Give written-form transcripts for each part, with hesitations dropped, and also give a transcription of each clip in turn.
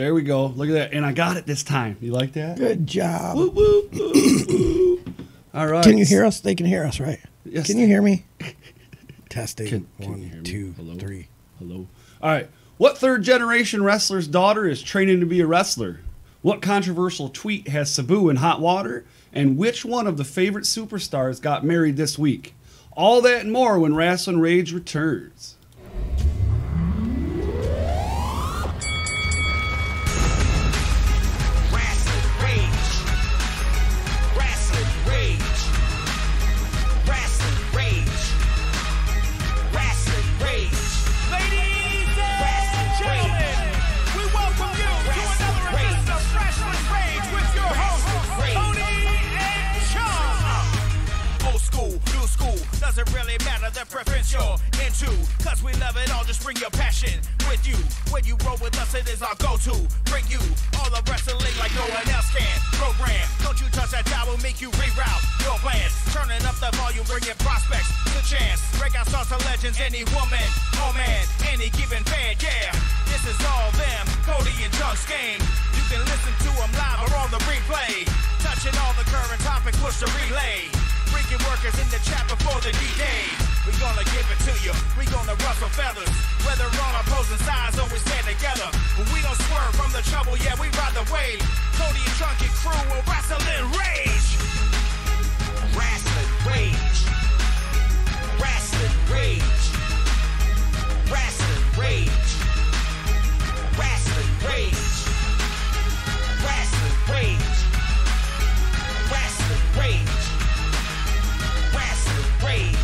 There we go. Look at that. And I got it this time. You like that? Good job. Whoop, whoop, whoop, whoop. All right. Can you hear us? They can hear us, right? Yes. Can you hear me? Testing. Can you 1, hear me? 2, Hello? 3. Hello. All right. What third-generation wrestler's daughter is training to be a wrestler? What controversial tweet has Sabu in hot water? And which one of the favorite superstars got married this week? All that and more when Rasslin Rage returns. Doesn't really matter the preference you're into, cause we love it all, just bring your passion with you. When you roll with us, it is our go-to. Bring you all the wrestling like no one else can. Program, don't you touch that dial, will make you reroute your plans. Turning up the volume, bringing prospects to chance. Breakout stars to legends, any woman, oh man, any given fan, yeah. This is all them, Cody and Chunk's game. You can listen to them live or on the replay. Touching all the current topics, push the relay. Freaking workers in the chat before the D-Day. We gonna give it to you. We gonna rustle feathers. Whether on opposing sides, always stand together. But we don't swerve from the trouble, yeah, we ride the wave. Cody and Chunky crew will Rasslin Rage. Rasslin Rage. Rasslin Rage. Rasslin Rage. Rasslin Rage. Rasslin Rage. Rasslin Rage. Rage.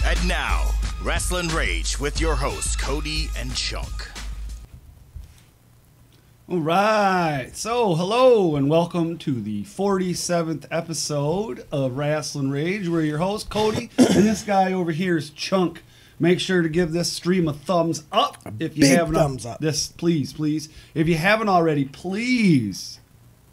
And now, Rasslin Rage with your hosts, Cody and Chunk. All right. So, hello and welcome to the 47th episode of Rasslin Rage. We're your host, Cody, and this guy over here is Chunk. Make sure to give this stream a thumbs up if you haven't. Thumbs up. This, please. If you haven't already, please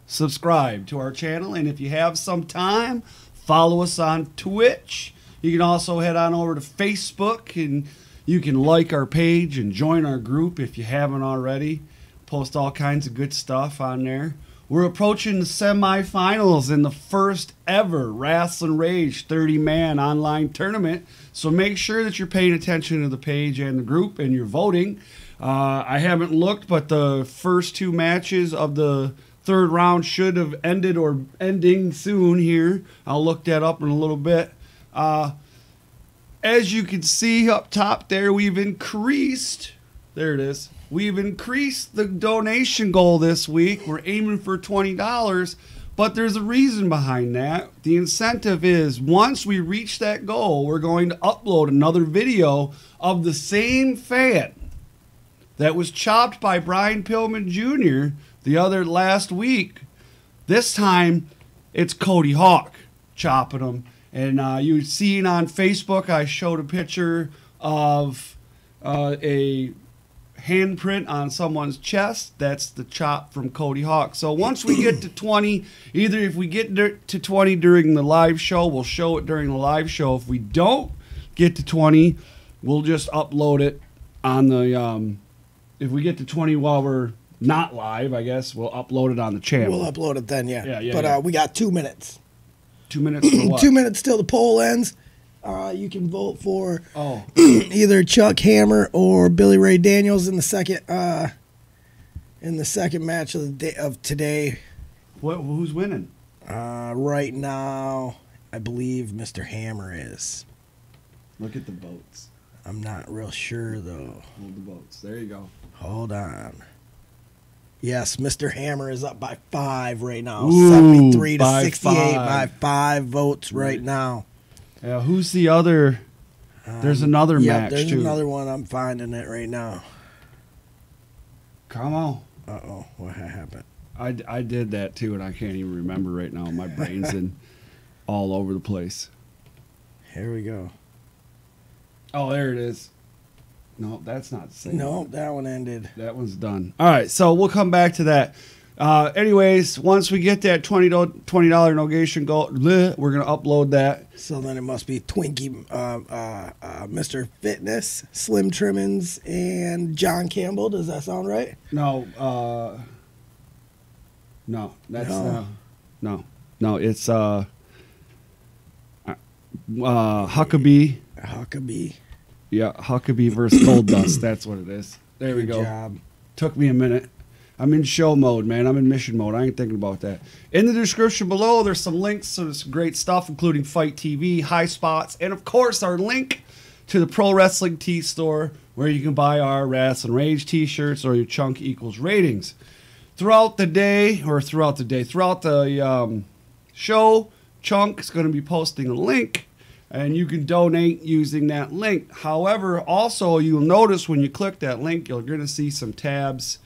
subscribe to our channel, and if you have some time, follow us on Twitch. You can also head on over to Facebook, and you can like our page and join our group if you haven't already. Post all kinds of good stuff on there. We're approaching the semifinals in the first ever Rasslin Rage 30-man online tournament, so make sure that you're paying attention to the page and the group, and you're voting. I haven't looked, but the first two matches of the third round should have ended or ending soon here. I'll look that up in a little bit. As you can see up top there, we've increased. There it is. We've increased the donation goal this week. We're aiming for $20, but there's a reason behind that. The incentive is once we reach that goal, we're going to upload another video of the same fan that was chopped by Brian Pillman Jr. the other last week. This time, it's Cody Hawk chopping him. And you've seen on Facebook, I showed a picture of a handprint on someone's chest. That's the chop from Cody Hawk. So once we get to 20, either if we get to 20 during the live show, we'll show it during the live show. If we don't get to 20, we'll just upload it on the... if we get to 20 while we're not live, I guess we'll upload it on the channel. We'll upload it then, yeah. Yeah, But we got 2 minutes. 2 minutes for what? 2 minutes till the poll ends. You can vote for either Chuck Hammer or Billy Ray Daniels in the second match of the day of today. Who's winning? Right now, I believe Mr. Hammer is. Look at the votes. I'm not real sure though. Hold the votes. There you go. Hold on. Yes, Mr. Hammer is up by 5 right now. Ooh, 73 to by 68 5. by 5 votes right now. Yeah, who's the other? There's another match, there's too. another one. I'm finding it right now. Come on. Uh-oh, what happened? I did that, too, and I can't even remember right now. My brain's in all over the place. Here we go. Oh, there it is. No, that's not the same. No, that one ended. That one's done. All right, so we'll come back to that. Anyways, once we get that $20 donation goal, we're going to upload that. So then it must be Twinkie, Mr. Fitness, Slim Trimmins, and John Campbell. Does that sound right? No, that's no. It's Huckabee. Huckabee. Yeah, Huckabee versus Gold Dust. That's what it is. There we go. Good job. Took me a minute. I'm in show mode, man. I'm in mission mode. I ain't thinking about that. In the description below, there's some links to some great stuff, including Fite TV, Highspots, and of course our link to the Pro Wrestling Tee store, where you can buy our Rasslin Rage T-shirts or your Chunk Equals ratings. Throughout the show, Chunk is going to be posting a link, and you can donate using that link. However, also you'll notice when you click that link, you're going to see some tabs.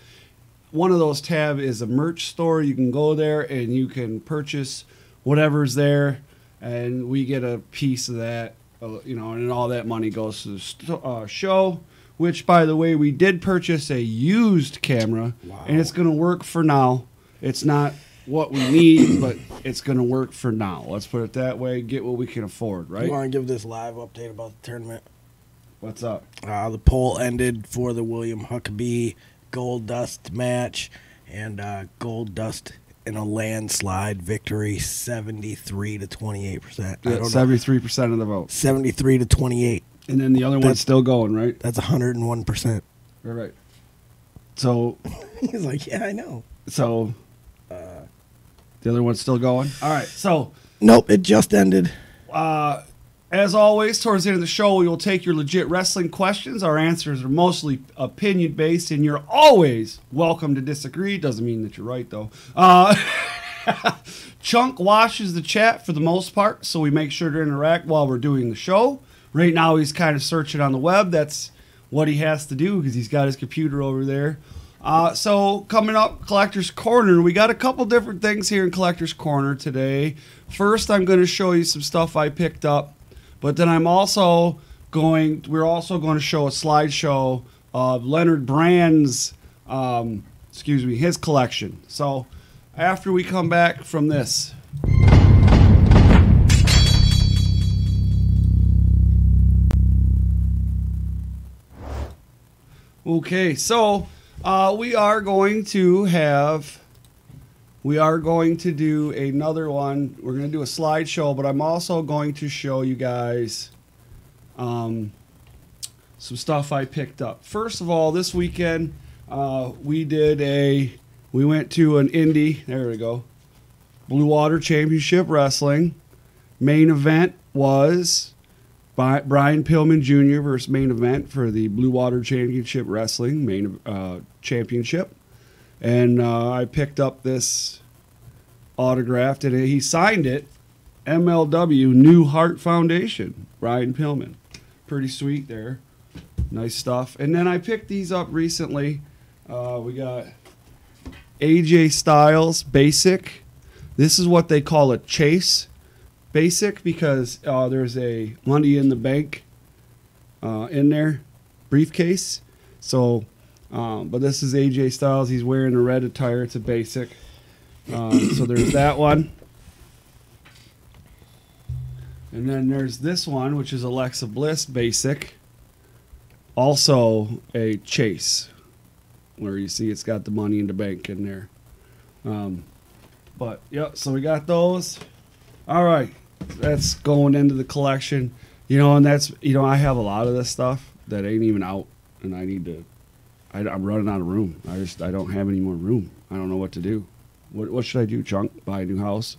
One of those tabs is a merch store. You can go there and you can purchase whatever's there, and we get a piece of that, and all that money goes to the show. Which, by the way, we did purchase a used camera, and it's going to work for now. It's not what we need, but it's going to work for now. Let's put it that way. Get what we can afford, right? You want to give this live update about the tournament? What's up? The poll ended for the William Huckabee Gold Dust match, and Gold Dust in a landslide victory, 73 to 28%. Yeah, 73% of the vote. 73 to 28. And then the other one's still going, right? That's 101%. All right. So he's like, yeah, I know. So the other one's still going. All right. So nope, it just ended. As always, towards the end of the show, we will take your legit wrestling questions. Our answers are mostly opinion-based, and you're always welcome to disagree. Doesn't mean that you're right, though. Chunk watches the chat for the most part, so we make sure to interact while we're doing the show. Right now, he's kind of searching on the web. That's what he has to do because he's got his computer over there. So coming up, Collector's Corner. We got a couple different things here in Collector's Corner today. First, I'm going to show you some stuff I picked up. But then we're also going to show a slideshow of Leonard Brand's, his collection. So after we come back from this. Okay, so we are going to do another one. We're going to do a slideshow, but I'm also going to show you guys some stuff I picked up. First of all, this weekend we went to an indie. There we go. Blue Water Championship Wrestling. Main event was Brian Pillman Jr. versus main event for the Blue Water Championship Wrestling championship. And I picked up this autographed, and he signed it, MLW New Heart Foundation, Brian Pillman. Pretty sweet there. Nice stuff. And then I picked these up recently. We got AJ Styles Basic. This is what they call a Chase Basic because there's a Money in the Bank in there, briefcase. So... but this is AJ Styles. He's wearing a red attire. It's a basic. So there's that one. And then there's this one, which is Alexa Bliss basic. Also a Chase, where you see it's got the Money in the Bank in there. But, yep, so we got those. All right. That's going into the collection. And that's, I have a lot of this stuff that ain't even out, and I need to... I'm running out of room. I don't have any more room. I don't know what to do. What should I do, Chunk? Buy a new house?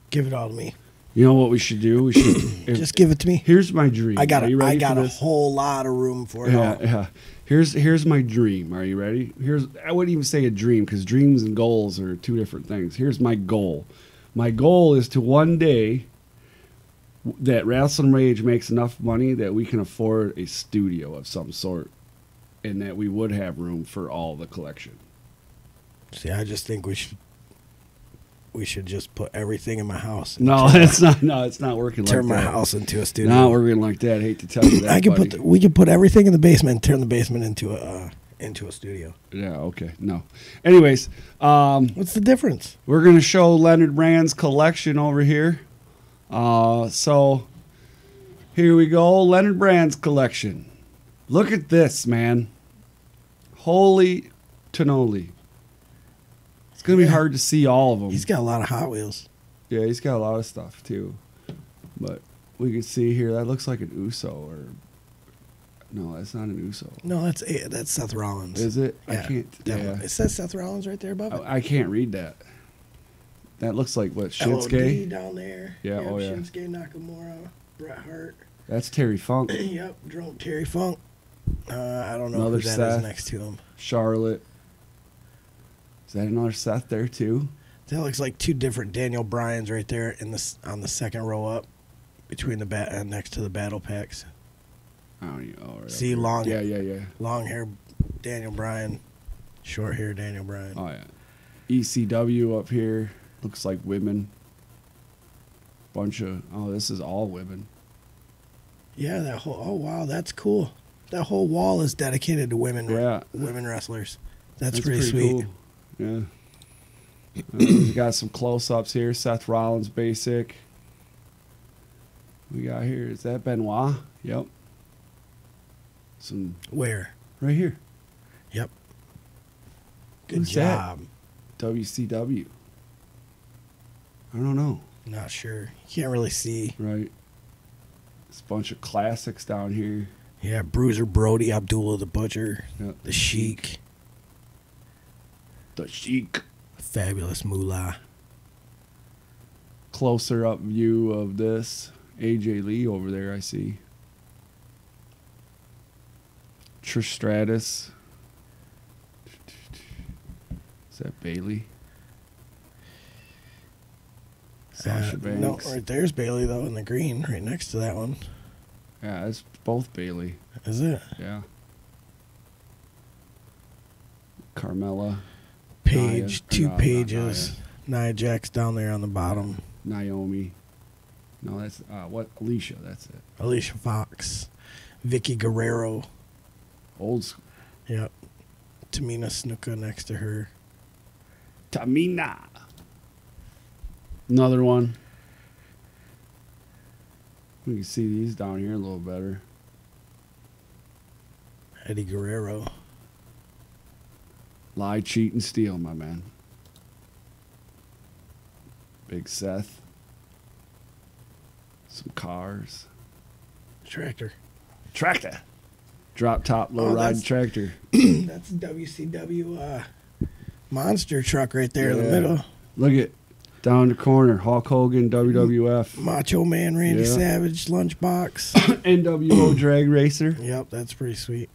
Give it all to me. You know what we should do? We should just give it to me. Here's my dream. I got a whole lot of room for it. Yeah. Here's my dream. Are you ready? I wouldn't even say a dream because dreams and goals are two different things. Here's my goal. My goal is to one day that Rasslin Rage makes enough money that we can afford a studio of some sort. And that we would have room for all the collection. See, I just think we should just put everything in my house. No, it's not. No, it's not working like that. Turn my house into a studio. Not working like that. I hate to tell you that. We could put everything in the basement and turn the basement into a into a studio. Yeah, okay. No. Anyways, What's the difference? we're going to show Leonard Brand's collection over here. So here we go. Leonard Brand's collection. Look at this, man. Holy cannoli. It's going to be hard to see all of them. He's got a lot of Hot Wheels. Yeah, he's got a lot of stuff too. But we can see here, that looks like an Uso or... No, that's not an Uso. No, that's Seth Rollins. Is it? Yeah, I can't... definitely. Yeah. It says Seth Rollins right there above it. I can't read that. That looks like what, Shinsuke? LOD down there. Yeah, Yep, oh yeah. Shinsuke Nakamura, Bret Hart. That's Terry Funk. Yep, drunk Terry Funk. I don't know Another who that Seth. is next to him. Charlotte. Is that another Seth there too? That looks like two different Daniel Bryans right there on the second row up between the next to the battle packs. I don't even know. Right See, up long here. Yeah. long hair Daniel Bryan, short hair Daniel Bryan. Oh yeah. ECW up here. Looks like women. Bunch of... Oh, this is all women. Yeah, that whole... Oh, wow, that's cool. That whole wall is dedicated to women women wrestlers. That's pretty sweet. Cool. Yeah. We got some close-ups here. Seth Rollins basic. We got here... Is that Benoit? Yep. Some... Where? Right here. Yep. Good Who's job. that? WCW. I don't know. Not sure. You can't really see. Right. There's a bunch of classics down here. Yeah, Bruiser Brody, Abdullah the Butcher, Yep. the Sheik, The Sheik. Fabulous Moolah. Closer up view of this. AJ Lee over there, I see. Trish Stratus. Is that Bailey? Sasha No, Banks. right there's Bailey, though, in the green, right next to that one. Yeah, it's both Bailey. Is it? Yeah. Carmella. Page, Nia, two not pages. Nia Jax down there on the bottom. Naomi. No, that's what? Alicia. That's it. Alicia Fox. Vicky Guerrero. Old school. Yep. Tamina Snuka next to her. Tamina. Another one. We can see these down here a little better. Eddie Guerrero. Lie, cheat, and steal, my man. Big Seth. Some cars. Tractor. Tractor. Drop top, low Oh, ride that's- tractor. That's WCW monster truck right there in the Yeah. middle. Look at down the corner. Hulk Hogan, WWF. Macho Man, Randy Yeah. Savage, Lunchbox. NWO drag racer. Yep, that's pretty sweet.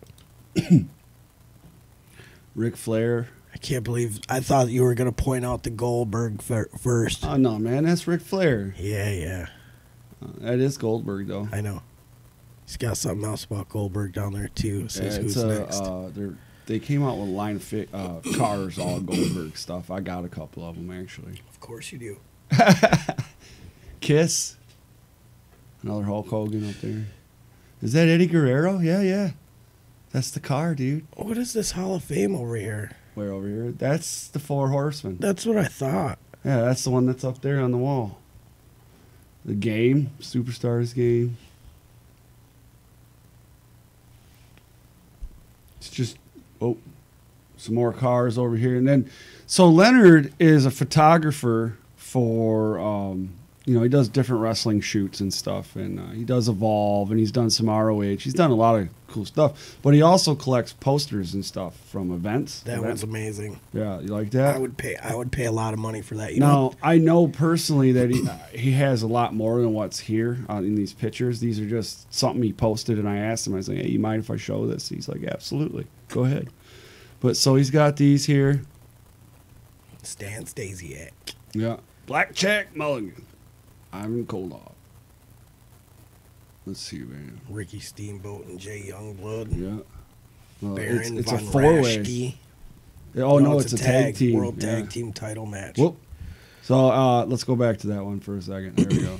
Ric Flair. I can't believe I thought you were going to point out the Goldberg first. Oh, no, man. That's Ric Flair. Yeah, That is Goldberg, though. I know. He's got something else about Goldberg down there, too. It says Yeah, who's next. they came out with a line of cars, all Goldberg stuff. I got a couple of them, actually. Of course you do. Kiss. Another Hulk Hogan up there. Is that Eddie Guerrero? Yeah. That's the car, dude. What is this Hall of Fame over here? Where over here? That's the Four Horsemen. That's what I thought. Yeah, that's the one that's up there on the wall. The game, Superstars game. It's just, some more cars over here. And then, so Leonard is a photographer for, he does different wrestling shoots and stuff. And he does Evolve, and he's done some ROH. He's done a lot of cool stuff. But he also collects posters and stuff from events. That was amazing. Yeah, you like that? I would pay a lot of money for that. Now, I know personally that he has a lot more than what's here in these pictures. These are just something he posted, and I asked him, I was like, hey, you mind if I show this? He's like, absolutely. Go ahead. But so he's got these here. Stan Stasiak. Yeah. Black Jack Mulligan. Ivan Koloff. Let's see, man. Ricky Steamboat and Jay Youngblood. Yeah. Well, Baron it's Von a four-way. Raschke. Oh, no, it's a tag team. World Yeah. Tag Team title match. Whoop. So let's go back to that one for a second. There we go.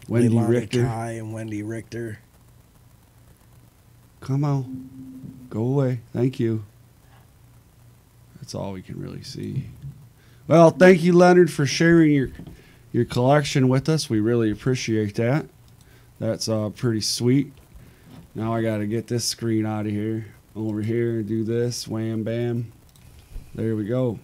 Wendy Leilani Richter. Kai and Wendy Richter. Come on. Go away. Thank you. That's all we can really see. Well, thank you, Leonard, for sharing your collection with us. We really appreciate that. That's pretty sweet. Now I got to get this screen out of here. Over here, do this. Wham, bam. There we go.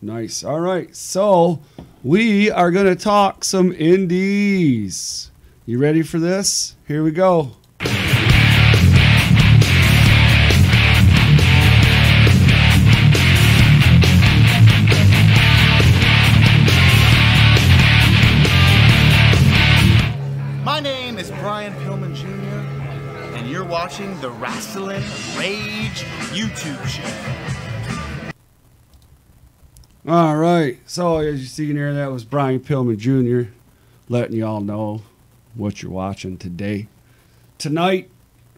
Nice. All right. So we are going to talk some indies. You ready for this? Here we go. My name is Brian Pillman Jr., and you're watching the Rasslin Rage YouTube show. All right. So as you see in here, that was Brian Pillman Jr. letting you all know what you're watching today. Tonight,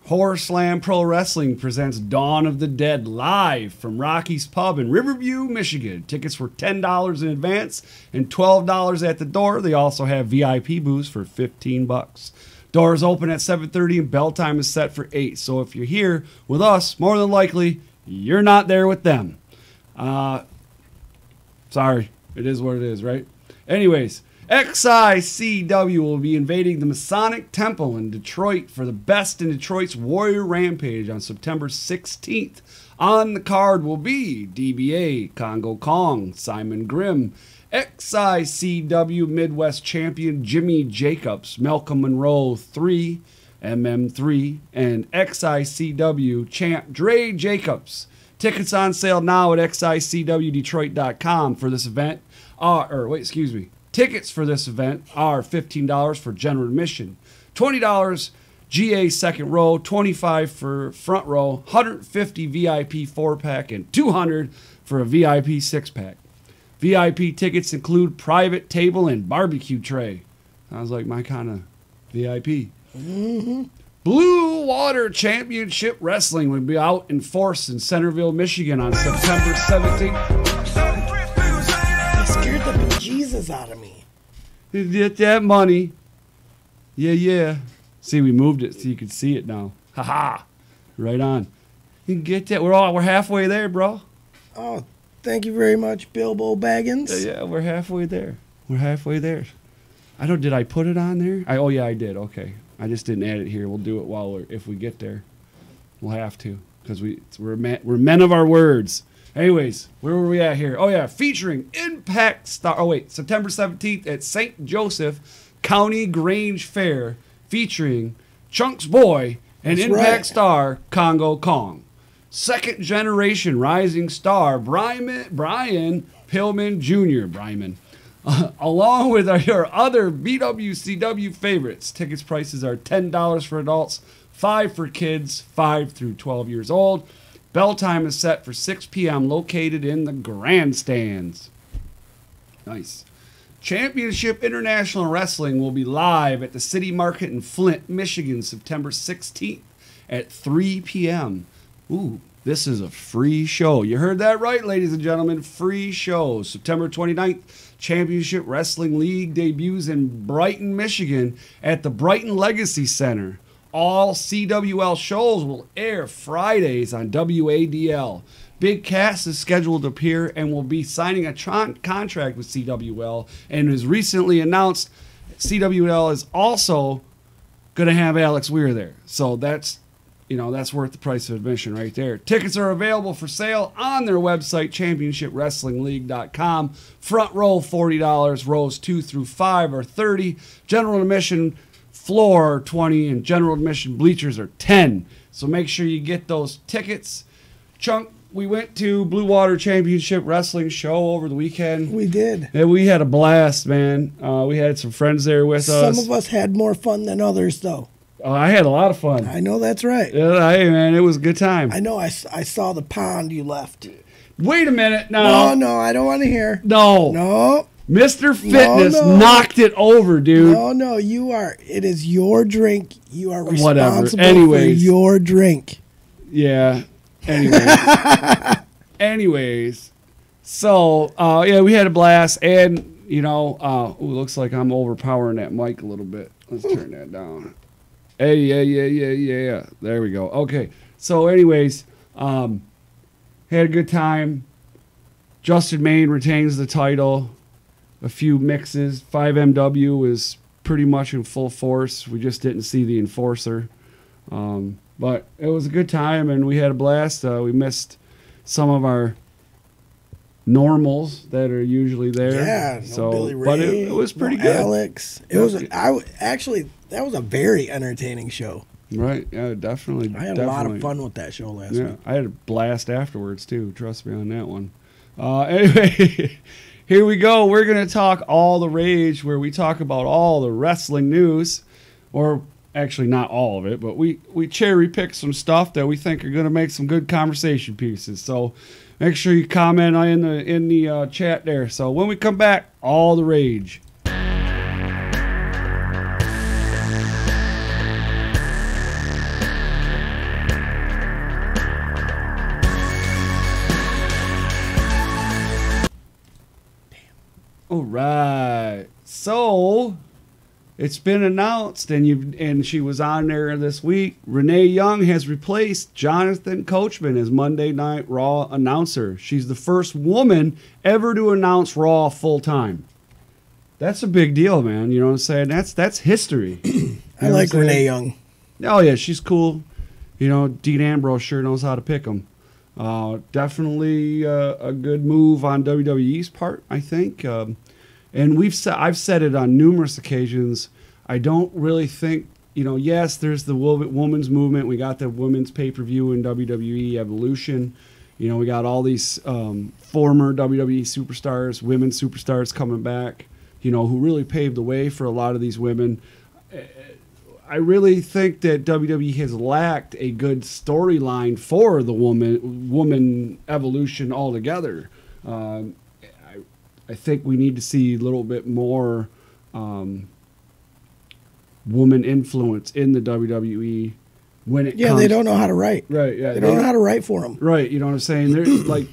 Horror Slam Pro Wrestling presents Dawn of the Dead live from Rocky's Pub in Riverview, Michigan. Tickets were $10 in advance and $12 at the door. They also have VIP booths for $15. Doors open at 7:30 and bell time is set for 8. So if you're here with us, more than likely, you're not there with them. Sorry, it is what it is, right? Anyways, XICW will be invading the Masonic Temple in Detroit for the Best in Detroit's Warrior Rampage on September 16th. On the card will be DBA, Congo Kong, Simon Grimm, XICW Midwest Champion Jimmy Jacobs, Malcolm Monroe 3, MM3, and XICW Champ Dre Jacobs. Tickets on sale now at xicwdetroit.com for this event. Tickets for this event are $15 for general admission, $20 GA second row, $25 for front row, $150 VIP 4-pack, and $200 for a VIP 6-pack. VIP tickets include private table and barbecue tray. Sounds like my kind of VIP. Mm-hmm. Blue Water Championship Wrestling will be out in force in Centerville, Michigan on September 17th. Scared the bejesus out of me. Get that money. Yeah. See, we moved it so you can see it now. Ha. Right on. You can get that. We're halfway there, bro. Oh, thank you very much, Bilbo Baggins. Yeah, we're halfway there. Did I put it on there? Oh yeah, I did. Okay. I just didn't add it here. We'll do it if we get there. We'll have to because we're men of our words. Anyways, where were we at here? Oh, yeah, featuring Impact Star. Oh, wait, September 17th at St. Joseph County Grange Fair, featuring Chunks Boy and That's Impact right. Star Congo Kong. Second generation rising star Brian Pillman Jr. Along with your other BWCW favorites. Tickets prices are $10 for adults, $5 for kids, 5 through 12 years old. Bell time is set for 6 p.m. located in the grandstands. Nice. Championship International Wrestling will be live at the City Market in Flint, Michigan, September 16th at 3 p.m. Ooh, this is a free show. You heard that right, ladies and gentlemen. Free show. September 29th, Championship Wrestling League debuts in Brighton, Michigan at the Brighton Legacy Center. All CWL shows will air Fridays on WADL. Big Cass is scheduled to appear and will be signing a contract with CWL, and is recently announced CWL is also going to have Alex Weir there. So that's worth the price of admission right there. Tickets are available for sale on their website, championshipwrestlingleague.com. Front row $40, rows 2 through 5 are $30. General admission floor 20 and general admission bleachers are 10. So make sure you get those tickets. Chunk, we went to Blue Water Championship Wrestling show over the weekend. We did. And we had a blast, man. We had some friends there with us. Some of us had more fun than others, though. I had a lot of fun. I know that's right. Hey, man, it was a good time. I know I saw the pond you left. Wait a minute now. No, I don't want to hear. No. Mr. Fitness knocked it over, dude. No, you are. It is your drink. You are responsible for your drink. Yeah. Anyways. So, we had a blast. And, looks like I'm overpowering that mic a little bit. Let's turn that down. Hey, yeah. There we go. Okay. So, anyways, had a good time. Justin Maine retains the title. A few mixes. 5MW is pretty much in full force. We just didn't see the enforcer. But it was a good time, and we had a blast. We missed some of our normals that are usually there. Yeah, no Billy Ray, but it was pretty good. Alex, it was. Actually, that was a very entertaining show. Right? Yeah, definitely. I had a lot of fun with that show last week. I had a blast afterwards too. Trust me on that one. Anyway, here we go. We're gonna talk All the Rage, where we talk about all the wrestling news, or actually not all of it, but we cherry pick some stuff that we think are gonna make some good conversation pieces. So make sure you comment in the chat there. So when we come back, All the Rage. All right. So it's been announced, and she was on there this week. Renee Young has replaced Jonathan Coachman as Monday Night Raw announcer. She's the first woman ever to announce Raw full time. That's a big deal, man. You know what I'm saying? That's history. I like Renee Young. Oh yeah, she's cool. You know, Dean Ambrose sure knows how to pick them. Definitely a good move on WWE's part, I think. And I've said it on numerous occasions. I don't really think, yes, there's the women's movement. We got the women's pay-per-view in WWE Evolution. We got all these former WWE superstars, women superstars coming back, who really paved the way for a lot of these women. I really think that WWE has lacked a good storyline for the woman evolution altogether. I think we need to see a little bit more woman influence in the WWE when it comes. They don't know how to write. Right, yeah. They don't know how to write for them. Right, you know what I'm saying? They're like,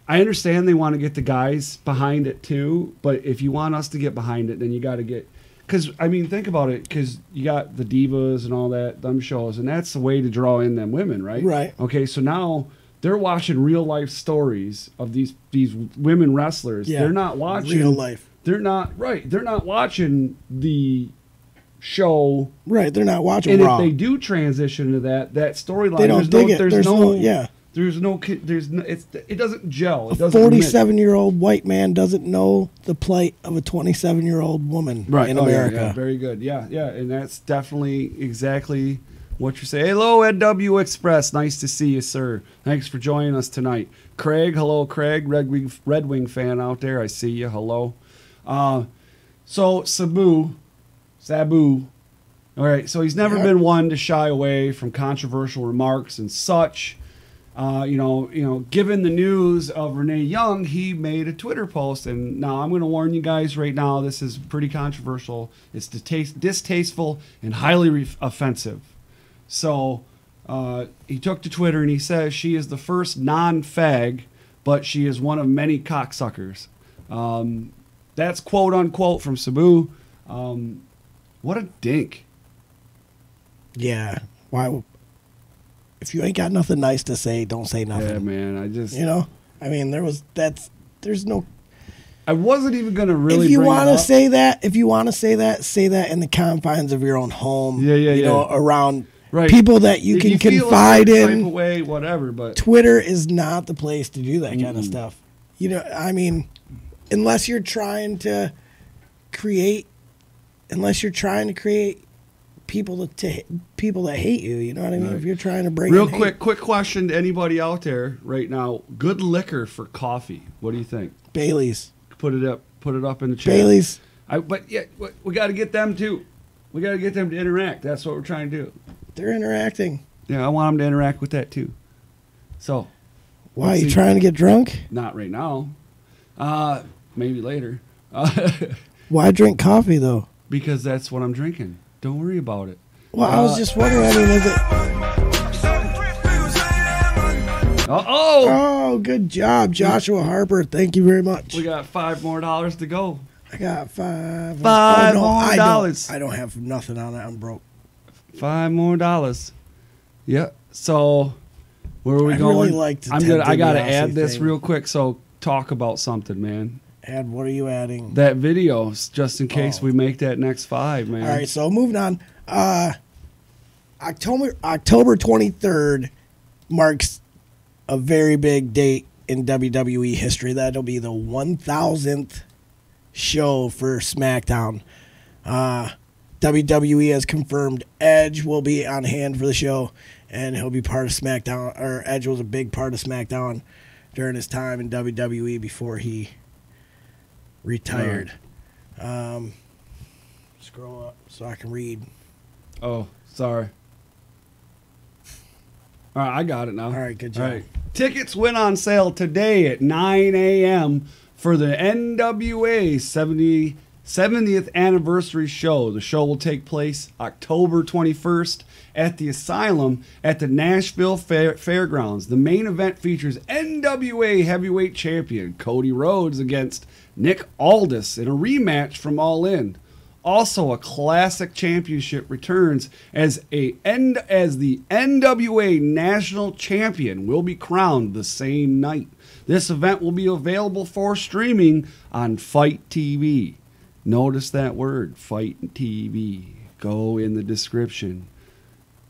I understand they want to get the guys behind it too, but if you want us to get behind it, then you got to get... Because, think about it, because you got the divas and all that, them shows, and that's the way to draw in them women, right? Right. Okay, so now they're watching real-life stories of these women wrestlers. Yeah, they're not watching... real life. They're not watching the show. Right, they're not watching and Raw. If they do transition to that storyline... They don't dig it. It doesn't gel. It a 47-year-old white man doesn't know the plight of a 27-year-old woman in America. Yeah, very good. Yeah, and that's definitely exactly what you're saying. Hello, NW Express. Nice to see you, sir. Thanks for joining us tonight. Craig, hello, Craig. Red Wing fan out there. I see you. Hello. So, Sabu. All right, so he's never been one to shy away from controversial remarks and such. Given the news of Renee Young, he made a Twitter post, and now I'm going to warn you guys right now, this is pretty controversial. It's distasteful and highly offensive. So he took to Twitter and he says she is the first non-fag, but she is one of many cocksuckers. That's quote unquote from Sabu. What a dink. Yeah. Why? If you ain't got nothing nice to say, don't say nothing. Yeah, man. There's no. I wasn't even gonna really. If you want to say that, say that in the confines of your own home. Yeah. Around right. people that you can confide in. Type of way, whatever. But Twitter is not the place to do that kind of stuff. Unless you're trying to create people that hate you, you know what I mean? Right. If you're trying to bring quick question to anybody out there right now: good liquor for coffee? What do you think? Bailey's. Put it up in the chat. Bailey's. We got to get them too. We got to get them to interact. That's what we're trying to do. They're interacting. Yeah, I want them to interact with that too. So, why are you trying to get drunk? Not right now. Maybe later. Why drink coffee though? Because that's what I'm drinking. Don't worry about it. Well, I was just wondering. Is it? Oh, good job, Joshua Harper. Thank you very much. We got $5 more to go. I got $5 more. I don't have nothing on it. I'm broke. $5 more. Yep. So, where are we going? Really liked I got to add this real quick. So, talk about something, man. And what are you adding? That video, just in case we make that next 5, man. All right, so moving on. October 23rd marks a very big date in WWE history. That'll be the 1,000th show for SmackDown. WWE has confirmed Edge will be on hand for the show, and he'll be part of SmackDown. Or Edge was a big part of SmackDown during his time in WWE before he retired. Scroll up so I can read. Oh, sorry. All right, I got it now. All right, good job. All right. Tickets went on sale today at 9 a.m. for the NWA 70th anniversary show. The show will take place October 21st at the Asylum at the Nashville Fairgrounds. The main event features NWA heavyweight champion Cody Rhodes against Nick Aldis in a rematch from All In. Also, a classic championship returns as the NWA National Champion will be crowned the same night. This event will be available for streaming on Fite TV. Notice that word, Fite TV. Go in the description.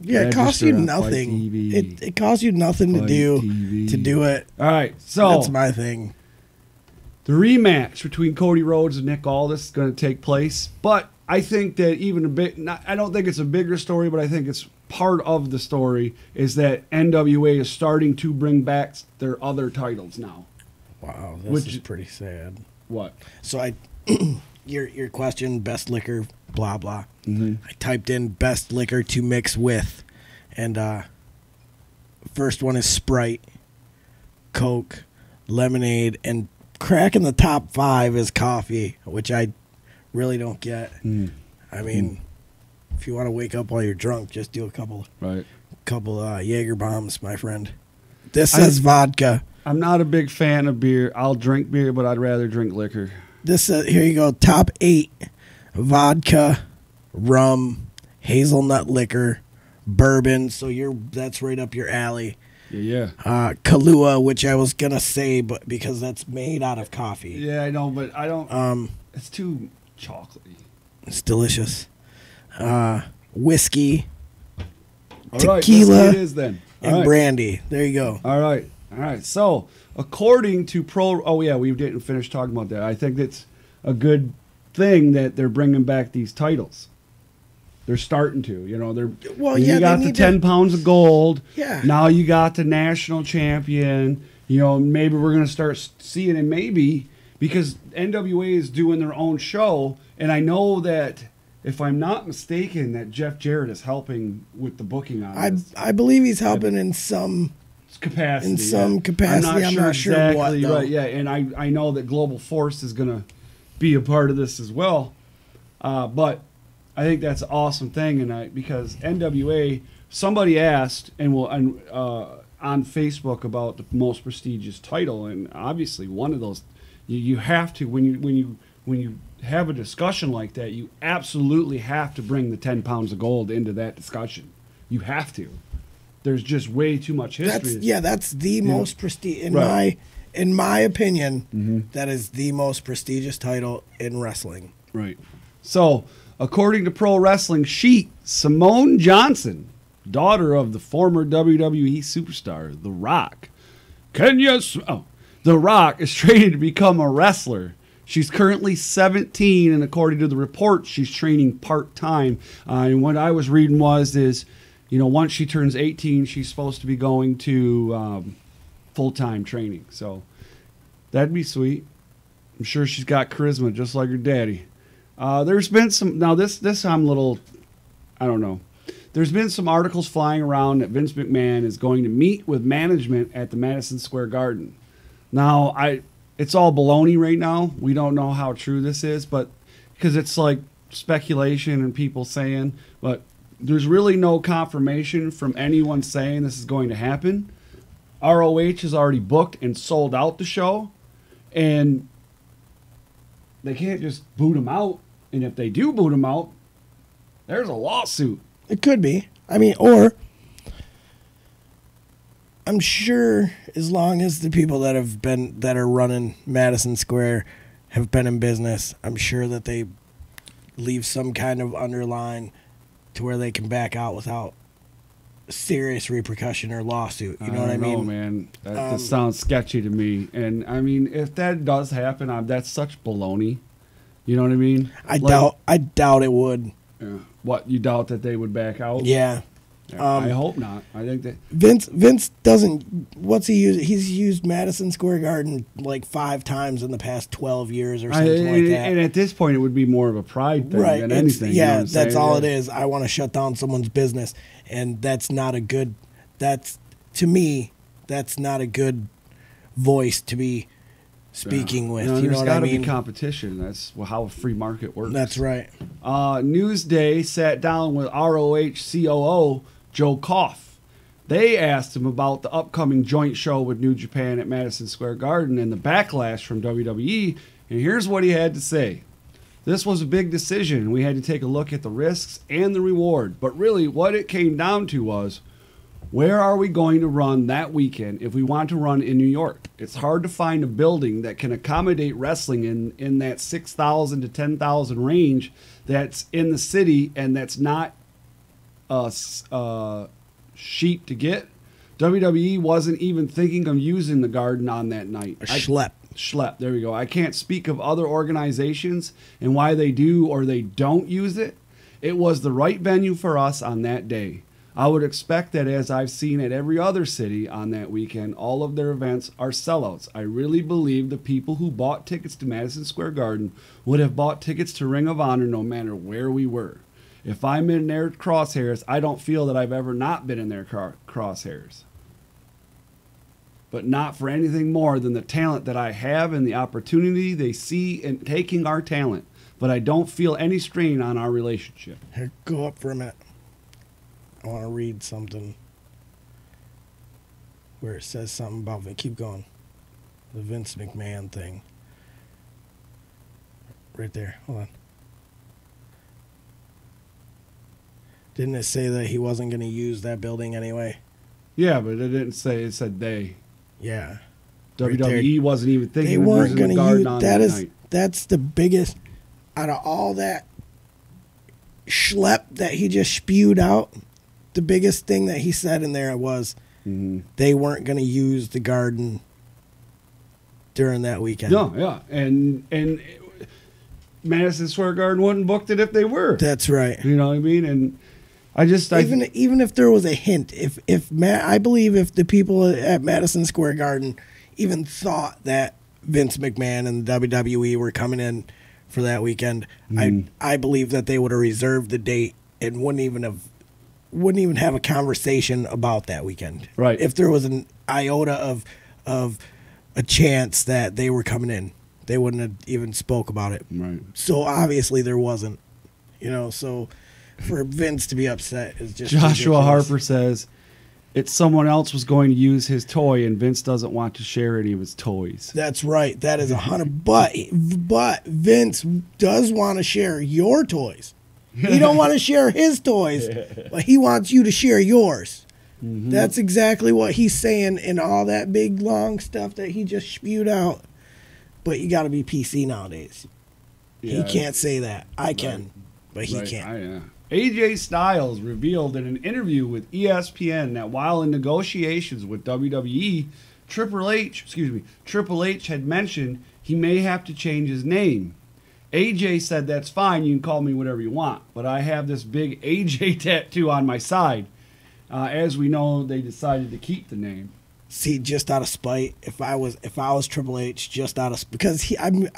Yeah, it costs you nothing. It costs you nothing to do it. All right, so that's my thing. The rematch between Cody Rhodes and Nick Aldis is going to take place, but I think that even a bit, I don't think it's a bigger story, but I think it's part of the story is that NWA is starting to bring back their other titles now. Wow, this is pretty sad. What? So your question, best liquor, blah, blah. Mm-hmm. I typed in best liquor to mix with, and first one is Sprite, Coke, lemonade, and cracking the top 5 is coffee, which I really don't get. I mean, if you want to wake up while you're drunk, just do a couple Jaeger bombs, my friend. This says vodka. I'm not a big fan of beer. I'll drink beer, but I'd rather drink liquor. This here you go. Top 8: vodka, rum, hazelnut liquor, bourbon. So that's right up your alley. Yeah. Kahlua, which I was gonna say, but because that's made out of coffee. Yeah, I know, but I don't. It's too chocolatey. It's delicious. Whiskey, All right, tequila, let's see what it is then. All and right. brandy. There you go. All right. So, according to we didn't finish talking about that. I think that's a good thing that they're bringing back these titles. They're starting to, you got the 10 pounds of gold. Yeah. Now you got the national champion. Maybe we're going to start seeing it. Maybe because NWA is doing their own show, and I know that if I'm not mistaken, that Jeff Jarrett is helping with the booking on this. I believe he's helping in some capacity. I'm not sure exactly what, though. Right. Yeah, and I know that Global Force is going to be a part of this as well. But I think that's an awesome thing, and because NWA, somebody asked on Facebook about the most prestigious title, and obviously one of those you have to when you have a discussion like that, you absolutely have to bring the 10 pounds of gold into that discussion. You have to. There's just way too much history. That's the most prestigious in my opinion. Mm-hmm. That is the most prestigious title in wrestling. Right. So, according to Pro Wrestling Sheet, Simone Johnson, daughter of the former WWE superstar The Rock, The Rock is training to become a wrestler. She's currently 17, and according to the report, she's training part-time. And what I was reading is once she turns 18, she's supposed to be going to full-time training. So that'd be sweet. I'm sure she's got charisma just like her daddy. There's been some... Now, this I'm a little... I don't know. There's been some articles flying around that Vince McMahon is going to meet with management at the Madison Square Garden. Now, it's all baloney right now. We don't know how true this is, but because it's like speculation and people saying, but there's really no confirmation from anyone saying this is going to happen. ROH has already booked and sold out the show, and they can't just boot him out. And if they do boot him out, there's a lawsuit. It could be. I mean, or I'm sure as long as the people that are running Madison Square have been in business, I'm sure that they leave some kind of underline to where they can back out without serious repercussion or lawsuit. You know what I mean? No, man. That sounds sketchy to me. And I mean, if that does happen, that's such baloney. You know what I mean? I doubt it would. Yeah. What, you doubt that they would back out? Yeah. I hope not. I think that Vince doesn't. What's he use? He's used Madison Square Garden like 5 times in the past 12 years or something like that. And at this point, it would be more of a pride thing than anything. Yeah, you know that's all it is. I want to shut down someone's business, and that's not a good. To me, that's not a good voice to be speaking with. You know what I mean? There's got to be competition. That's how a free market works. That's right. Newsday sat down with ROH COO Joe Koff. They asked him about the upcoming joint show with New Japan at Madison Square Garden and the backlash from WWE, and here's what he had to say. This was a big decision, and we had to take a look at the risks and the reward, but really what it came down to was, where are we going to run that weekend if we want to run in New York? It's hard to find a building that can accommodate wrestling in that 6,000 to 10,000 range that's in the city and that's not cheap to get. WWE wasn't even thinking of using the Garden on that night. Schlep, there we go. I can't speak of other organizations and why they do or they don't use it. It was the right venue for us on that day. I would expect that, as I've seen at every other city on that weekend, all of their events are sellouts. I really believe the people who bought tickets to Madison Square Garden would have bought tickets to Ring of Honor no matter where we were. If I'm in their crosshairs, I don't feel that I've ever not been in their crosshairs. But not for anything more than the talent that I have and the opportunity they see in taking our talent. But I don't feel any strain on our relationship. Here, go up for a minute. I want to read something where it says something about keep going. The Vince McMahon thing. Right there. Hold on. Didn't it say that he wasn't going to use that building anyway? Yeah, but it didn't say. It said they. Yeah. WWE wasn't even thinking they weren't going to use that night. That's the biggest out of all that schlep that he just spewed out. The biggest thing that he said in there was they weren't going to use the Garden during that weekend. No, yeah, and Madison Square Garden wouldn't booked it if they were. That's right. You know what I mean? And even if there was a hint, I believe if the people at Madison Square Garden even thought that Vince McMahon and the WWE were coming in for that weekend, I believe that they would have reserved the date and wouldn't even have a conversation about that weekend. Right. If there was an iota of a chance that they were coming in, they wouldn't have even spoke about it. Right. So obviously there wasn't. So for Vince to be upset is just Joshua ridiculous. Harper says it's someone else was going to use his toy and Vince doesn't want to share any of his toys. That's right. That is 100. But Vince does want to share your toys. He don't want to share his toys, but he wants you to share yours. Mm-hmm. That's exactly what he's saying in all that big, long stuff that he just spewed out. But you got to be PC nowadays. Yeah. He can't say that. I can, but he can't. AJ Styles revealed in an interview with ESPN that while in negotiations with WWE, Triple H had mentioned he may have to change his name. AJ said, that's fine, you can call me whatever you want, but I have this big AJ tattoo on my side. As we know, they decided to keep the name. See, just out of spite, if I was Triple H, just out of because I'm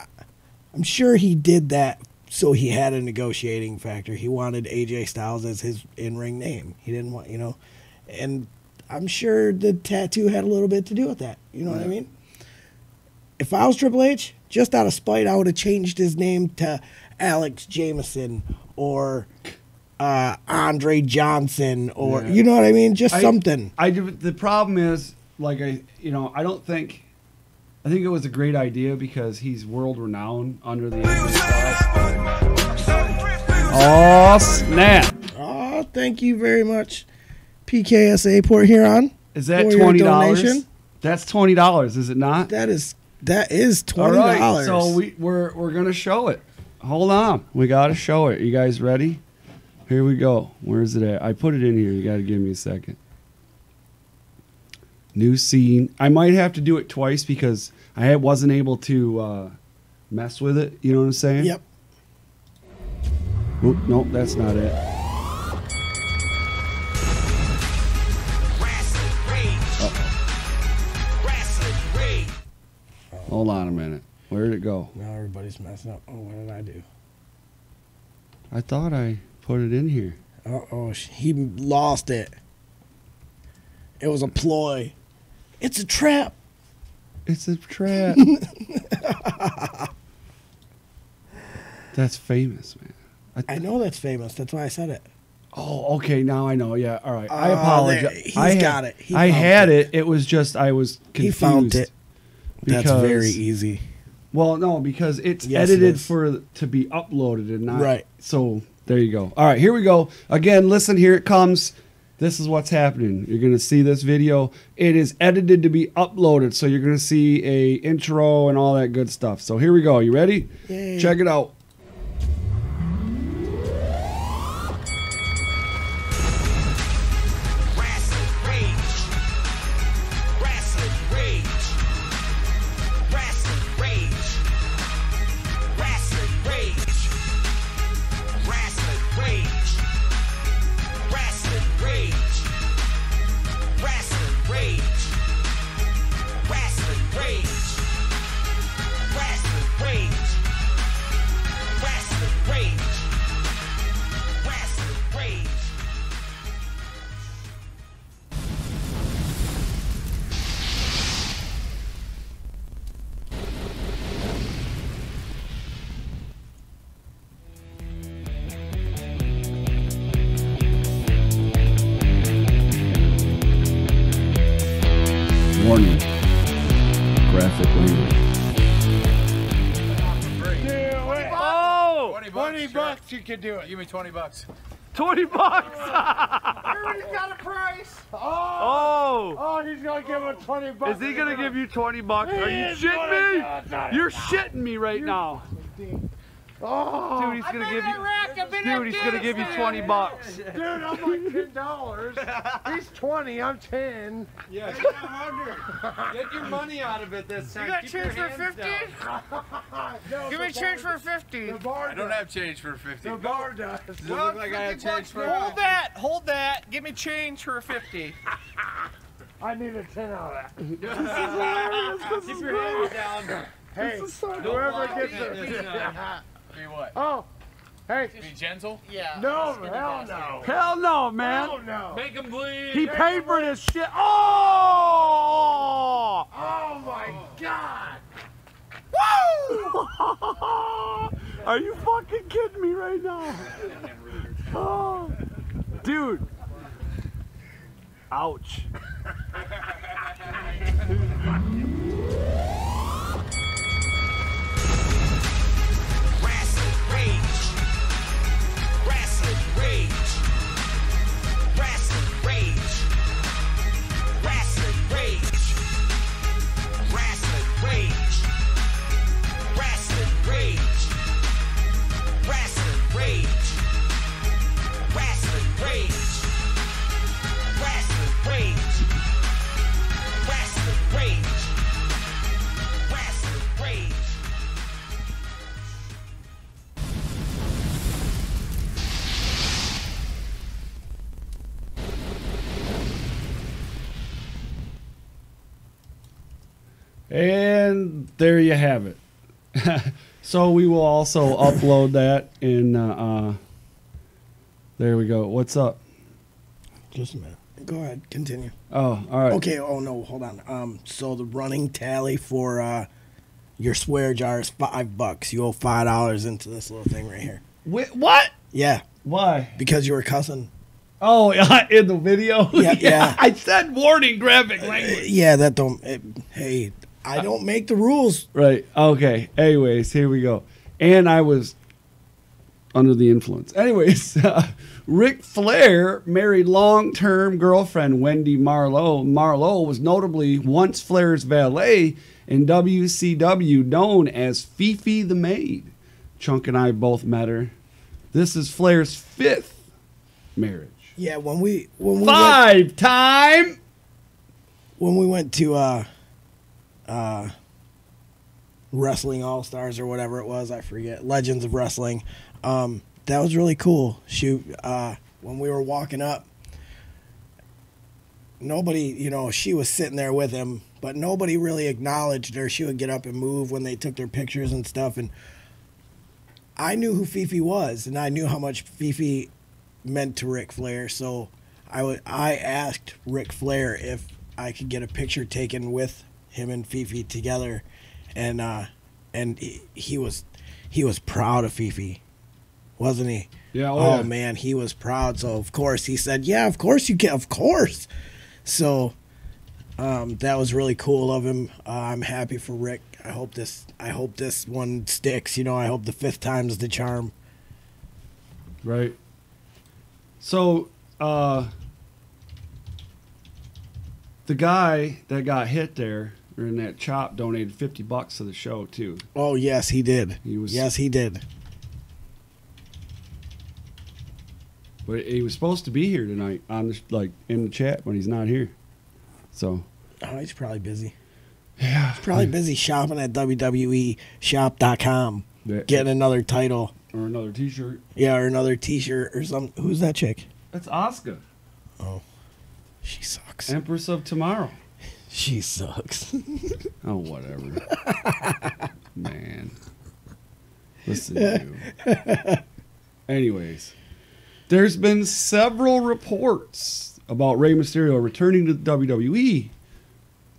sure he did that so he had a negotiating factor. He wanted AJ Styles as his in-ring name. He didn't want, and I'm sure the tattoo had a little bit to do with that. You know what I mean? If I was Triple H, just out of spite, I would have changed his name to Alex Jameson or Andre Johnson or you know what I mean, just something. The problem is, I think it was a great idea because he's world renowned under the Oh snap! Oh, thank you very much, PKSA Port Huron. Is that For your $20? donation? That's $20, is it not? That is $20. All right, so we're gonna show it. Hold on, we gotta show it. You guys ready? Here we go. Where's it at? I put it in here. You gotta give me a second. New scene. I might have to do it twice because I wasn't able to mess with it. You know what I'm saying? Yep. Oop, nope, that's not it. Hold on a minute. Where did it go? Now everybody's messing up. Oh, what did I do? I thought I put it in here. Uh-oh, he lost it. It was a ploy. It's a trap. It's a trap. That's famous, man. I know that's famous. That's why I said it. Oh, okay. Now I know. Yeah. All right. I apologize. He's got it. I had it. It was just I was confused. He found it. Because, that's very easy. Well, no, because it's Yes, edited it is. to be uploaded and not Right. So there you go. All right, here we go. Again, listen, here it comes. This is what's happening. You're going to see this video. It is edited to be uploaded, so you're going to see a intro and all that good stuff. So here we go. You ready? Yay. Check it out. Warning. Graphic language. Oh! 20 bucks, you can do it. Give me 20 bucks. 20 bucks. Everybody's got a price. Oh. Oh, he's gonna give him 20 bucks. Is he going to give you 20 bucks? Are you He is gonna shitting do it. me? You're shitting me right now. Oh, Dude, he's going to give you he's going to give you 20 bucks. dude, I'm like $10. He's 20, I'm 10. Yeah, get your money out of it this time. You got change for 50? No, Give me change for 50. The bar I don't does. have change for 50. The bar does. Does it look like I have change for Hold that. Hold that. Give me change for 50. I need a 10 out of that. Keep your hands down. Hey, whoever gets it. Be what? Oh, hey, Be gentle? Yeah. no, hell no. Hell no, man. Hell no. Make him bleed. He paid for this shit. Oh! Oh my God. Woo! Are you fucking kidding me right now? Oh, dude. Ouch. And there you have it. So we will also upload that in there we go. What's up? Just a minute. Go ahead. Continue. Oh, all right. Okay. Oh, no. Hold on. So the running tally for your swear jar is $5. You owe $5 into this little thing right here. What? Yeah. Why? Because you were cussing. Oh, in the video? Yeah, yeah. I said warning graphic language. Yeah, that don't. Hey, I don't make the rules. Right. Okay. Anyways, here we go. And I was under the influence. Anyways, Ric Flair married long-term girlfriend Wendy Marlowe. Marlowe was notably once Flair's valet in WCW, known as Fifi the Maid. Chunk and I both met her. This is Flair's 5th marriage. Yeah, when we went to Wrestling All Stars or whatever it was, I forget, Legends of Wrestling. That was really cool. When we were walking up, nobody, she was sitting there with him, but nobody really acknowledged her. She would get up and move when they took their pictures and stuff, and I knew who Fifi was, and I knew how much Fifi meant to Ric Flair, so I asked Ric Flair if I could get a picture taken with him and Fifi together, and he was proud of Fifi, wasn't he? Yeah. Oh man, he was proud. So of course he said, "Yeah, of course you can, of course." So that was really cool of him. I'm happy for Rick. I hope this one sticks. I hope the 5th time's the charm. Right. So, the guy that got hit there or in that chop donated $50 to the show too. Oh yes, he did. Yes, he did. But he was supposed to be here tonight in the chat when he's not here. So. Oh, he's probably busy. Yeah. He's probably busy shopping at WWEshop.com, getting another title. Or another T-shirt. Yeah, or another T-shirt or something. Who's that chick? That's Asuka. Oh, she sucks. Empress of Tomorrow. She sucks. Oh, whatever. Man. Listen to you. Anyways, there's been several reports about Rey Mysterio returning to the WWE.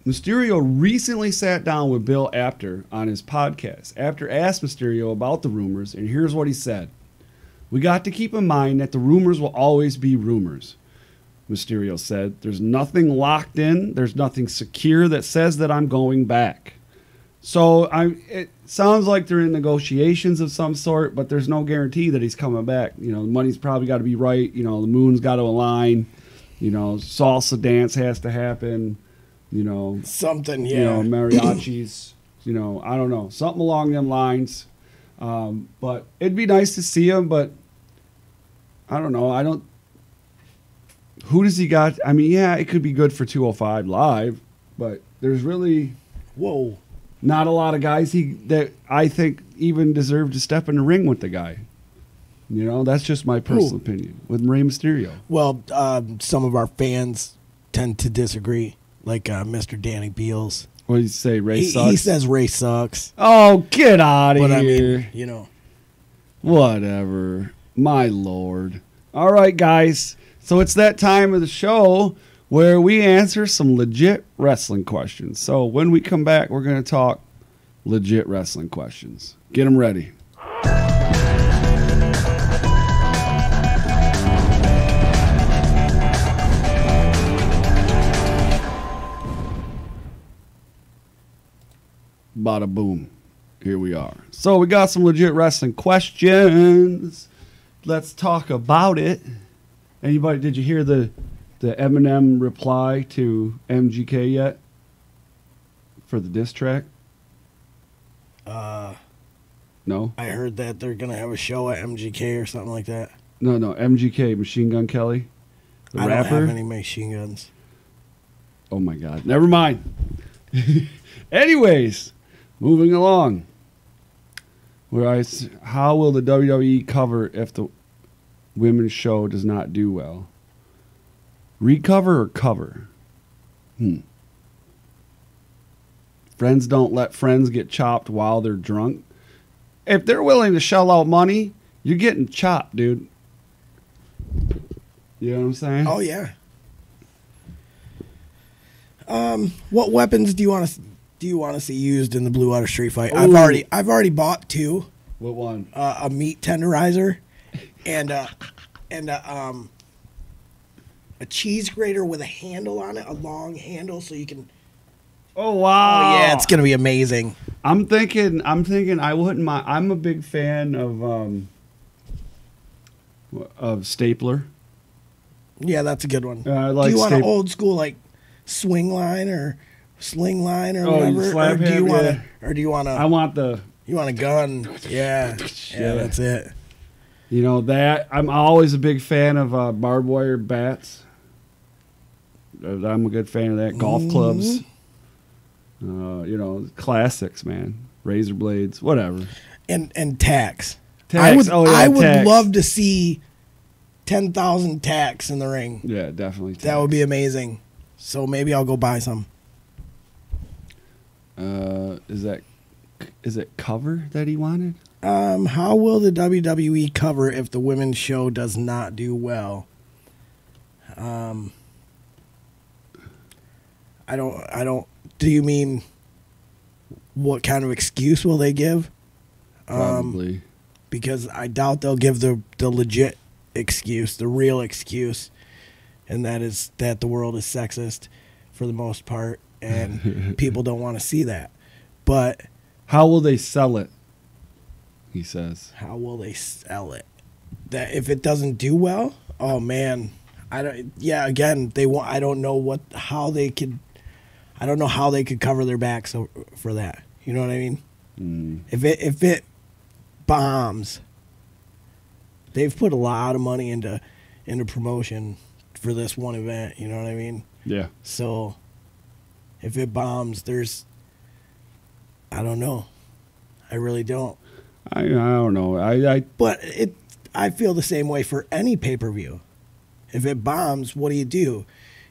Mysterio recently sat down with Bill Apter on his podcast. Apter asked Mysterio about the rumors, and here's what he said. "We got to keep in mind that the rumors will always be rumors." Mysterio said, "There's nothing locked in. There's nothing secure that says that I'm going back." So it sounds like they're in negotiations of some sort, but there's no guarantee that he's coming back. The money's probably got to be right. The moon's got to align. Salsa dance has to happen. Something, yeah. Mariachis, I don't know, something along them lines. But it'd be nice to see him, but I don't know. Who does he got? I mean, yeah, it could be good for 205 Live, but there's really, not a lot of guys that I think even deserve to step in the ring with the guy. That's just my personal opinion with Rey Mysterio. Well, some of our fans tend to disagree. Like Mr. Danny Beals. What do you say, Ray sucks? He says Ray sucks. Oh, get out of here. I mean, Whatever. My Lord. All right, guys. So it's that time of the show where we answer some legit wrestling questions. So when we come back, we're going to talk legit wrestling questions. Get them ready. Bada boom. Here we are. So we got some legit wrestling questions. Let's talk about it. Anybody, did you hear the Eminem reply to MGK yet? For the diss track? No? I heard that they're going to have a show at MGK or something like that. No, MGK, Machine Gun Kelly. The I rapper. don't have any machine guns. Oh my God. Never mind. Anyways, moving along. How will the WWE cover if the women's show does not do well? Recover or cover? Friends don't let friends get chopped while they're drunk. If they're willing to shell out money, you're getting chopped, dude. You know what I'm saying? Oh yeah. What weapons do you want to see used in the Blue Water Street Fight? Ooh. I've already bought 2. What one? A meat tenderizer and a cheese grater with a handle on it, a long handle, so you can. Oh wow! Oh yeah, it's gonna be amazing. I'm thinking. I wouldn't mind. I'm a big fan of Of stapler. Yeah, that's a good one. I like do you want an old school like swing line or sling line or whatever? slap Or do you him, want yeah. or do you want I want the. you want a gun? Yeah. Yeah, that's it. You know that I'm always a big fan of barbed wire bats. I'm a good fan of that. Golf clubs. You know, classics, man. Razor blades, whatever. And tacks. Tacks. I would tacks. love to see 10,000 tacks in the ring. Yeah, definitely. That would be amazing. So maybe I'll go buy some. Is it cover that he wanted? How will the WWE cover if the women's show does not do well? I don't. Do you mean what kind of excuse will they give? Probably. Because I doubt they'll give the legit excuse, the real excuse, and that is that the world is sexist for the most part, and people don't want to see that. But how will they sell it? He says. How will they sell it? That if it doesn't do well, oh man, I don't. Yeah, again, they want. I don't know how they could cover their backs for that. You know what I mean? If it bombs, they've put a lot of money into promotion for this one event. You know what I mean? Yeah. So if it bombs, I don't know. I really don't. I don't know. But I feel the same way for any pay-per-view. If it bombs, what do? You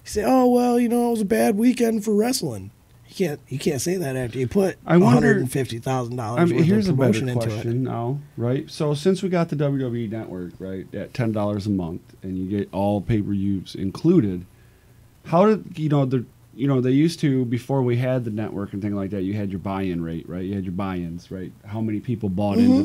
say, oh well, it was a bad weekend for wrestling. You can't say that after you put $150,000 worth here's of promotion a better into question it. now, right? So since we got the WWE Network, right, at $10 a month, and you get all pay-per-views included, how did they used to, before we had the network and things like that, you had your buy-in rate, right? You had your buy-ins, right? How many people bought into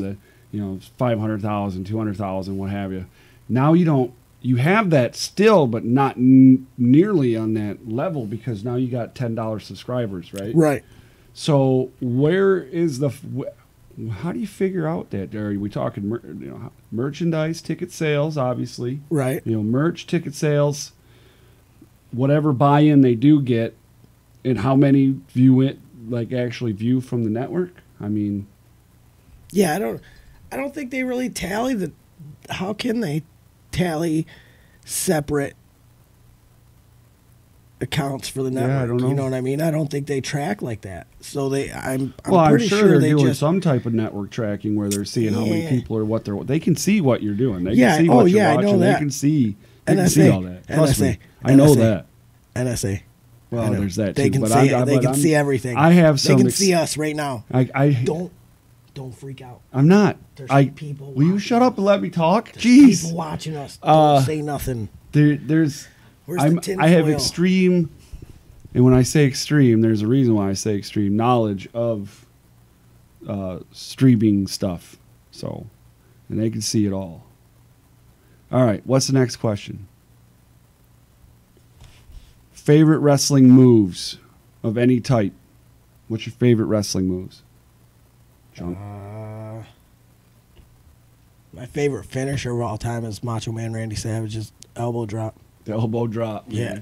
the 500,000, 200,000, what have you. Now you don't. You have that still, but not nearly on that level because now you got $10 subscribers, right? Right. So where is how do you figure out that? Are we talking, merchandise, ticket sales, obviously. Right. Merch, ticket sales, whatever buy-in they do get, and how many actually view from the network? I mean. Yeah, I don't think they really tally the. How can they tally separate accounts for the network? Yeah, I don't know. You know what I mean? I don't think they track like that. So I'm I'm pretty sure sure they're they doing just some type of network tracking where they're seeing how many people are they can see what you're doing. They Yeah, can see oh, what you're yeah, I watching. know They that. can see NSA, all that. Trust me. NSA, I know NSA. that. NSA. Well, I know. there's that too. They can but see. I'm- They but can I'm- see everything. I have They some. can see us right now. Don't freak out. I'm not. There's people. Will you watching shut up us. and let me talk? There's Jeez. people watching us. Don't say nothing. There's. Where's the tin I have foil? extreme, and when I say extreme, there's a reason why I say extreme knowledge of streaming stuff. So, and they can see it all. All right, what's the next question? Favorite wrestling moves of any type. What's your favorite wrestling moves? John? My favorite finisher of all time is Macho Man Randy Savage's elbow drop. The elbow drop. Yeah,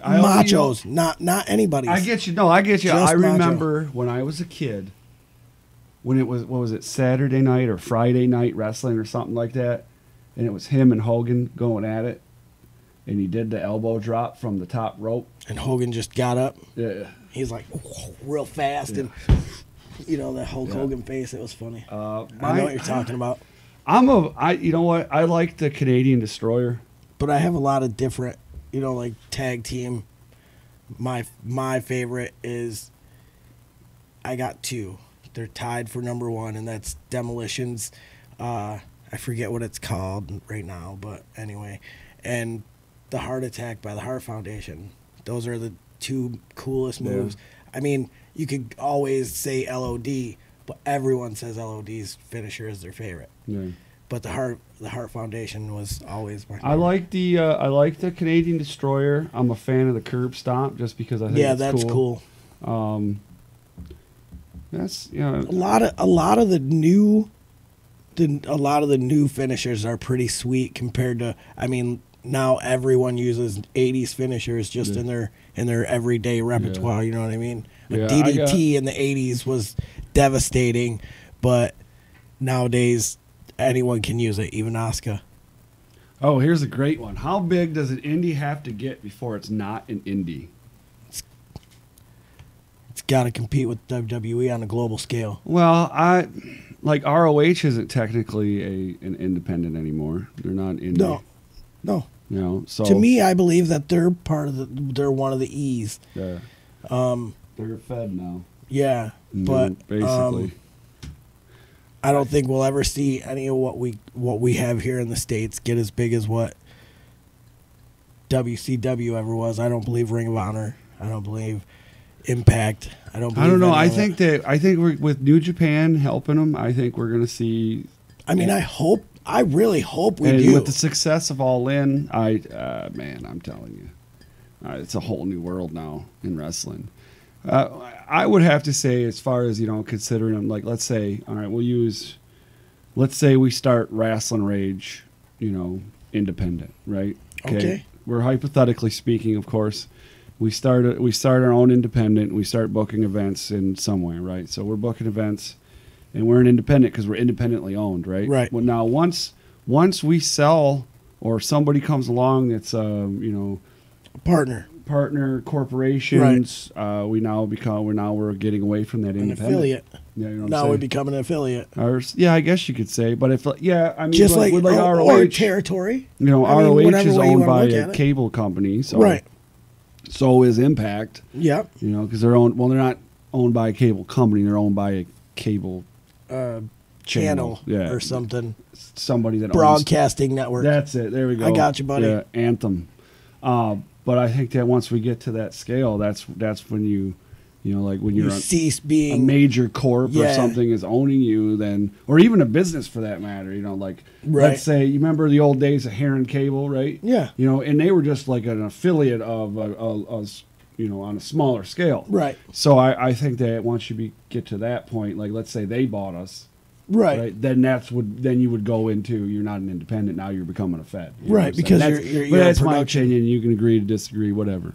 I Macho's, not anybody's. I get you. No, I get you. Just I Macho. remember when I was a kid, when it was, what was it, Saturday night or Friday night wrestling or something like that, and it was him and Hogan going at it, and he did the elbow drop from the top rope. And Hogan just got up. Yeah. He's like real fast, and that Hulk Hogan face. It was funny. I know what you're talking about. You know what? I like the Canadian Destroyer. But I have a lot of different, like tag team. My favorite is, I got two. They're tied for number one, and that's Demolition's. I forget what it's called right now, but anyway, and the Heart Attack by the Heart Foundation. Those are the two coolest moves. I mean, you could always say LOD, but everyone says LOD's finisher is their favorite. Yeah. But the Heart Foundation was always my favorite. I like the Canadian Destroyer. I'm a fan of the curb stomp just because I think that's cool. That's a lot of the new a lot of the new finishers are pretty sweet compared to. I mean, now everyone uses 80s finishers just in their everyday repertoire. You know what I mean? Like Yeah, DDT in the 80s was devastating, but nowadays anyone can use it, even Asuka. Oh, here's a great one. How big does an indie have to get before it's not an indie? It's got to compete with WWE on a global scale. Well, ROH isn't technically an independent anymore. They're not indie. No. You know, so To me, I believe that they're they're one of the E's. yeah, they're fed now. Yeah, but basically, I don't think we'll ever see any of what we have here in the States get as big as what WCW ever was. I don't believe Ring of Honor. I don't believe Impact. I don't know. I think we're, with New Japan helping them, I think we're gonna see. I mean, I really hope we and do. with the success of All In, man, I'm telling you, it's a whole new world now in wrestling. I would have to say, as far as, considering them, like, let's say, all right, let's say we start Rasslin Rage, independent, right? Okay. We're hypothetically speaking, of course. We start our own independent. We start booking events in some way, right? So we're booking events, and we're an independent because we're independently owned, right? Right. Well, now once we sell, or somebody comes along that's partner corporations, we're getting away from that an independent affiliate. Yeah, you know what Now I'm we saying? become an affiliate. I guess you could say, but Just like with or ROH, territory. ROH whatever is way you owned wanna by look a at it. cable company, so Right. So is Impact. Yep. Because they're owned. Well, they're not owned by a cable company. They're owned by a cable Channel Yeah. or something. Somebody that owns. Broadcasting network. That's it. There we go. I got you, buddy. Yeah, Anthem. But I think that once we get to that scale, that's when when you you're cease a being major corp or Yeah. something is owning you, then, or even a business for that matter. Right. Let's say, you remember the old days of Heron Cable, right? Yeah. And they were just like an affiliate of on a smaller scale. Right. So I think that once you get to that point, like let's say they bought us, Right. then then you would go into, you're not an independent, now you're becoming a Fed. You know Right, what I'm because saying? you're But in that's my production. opinion. You can agree to disagree, whatever.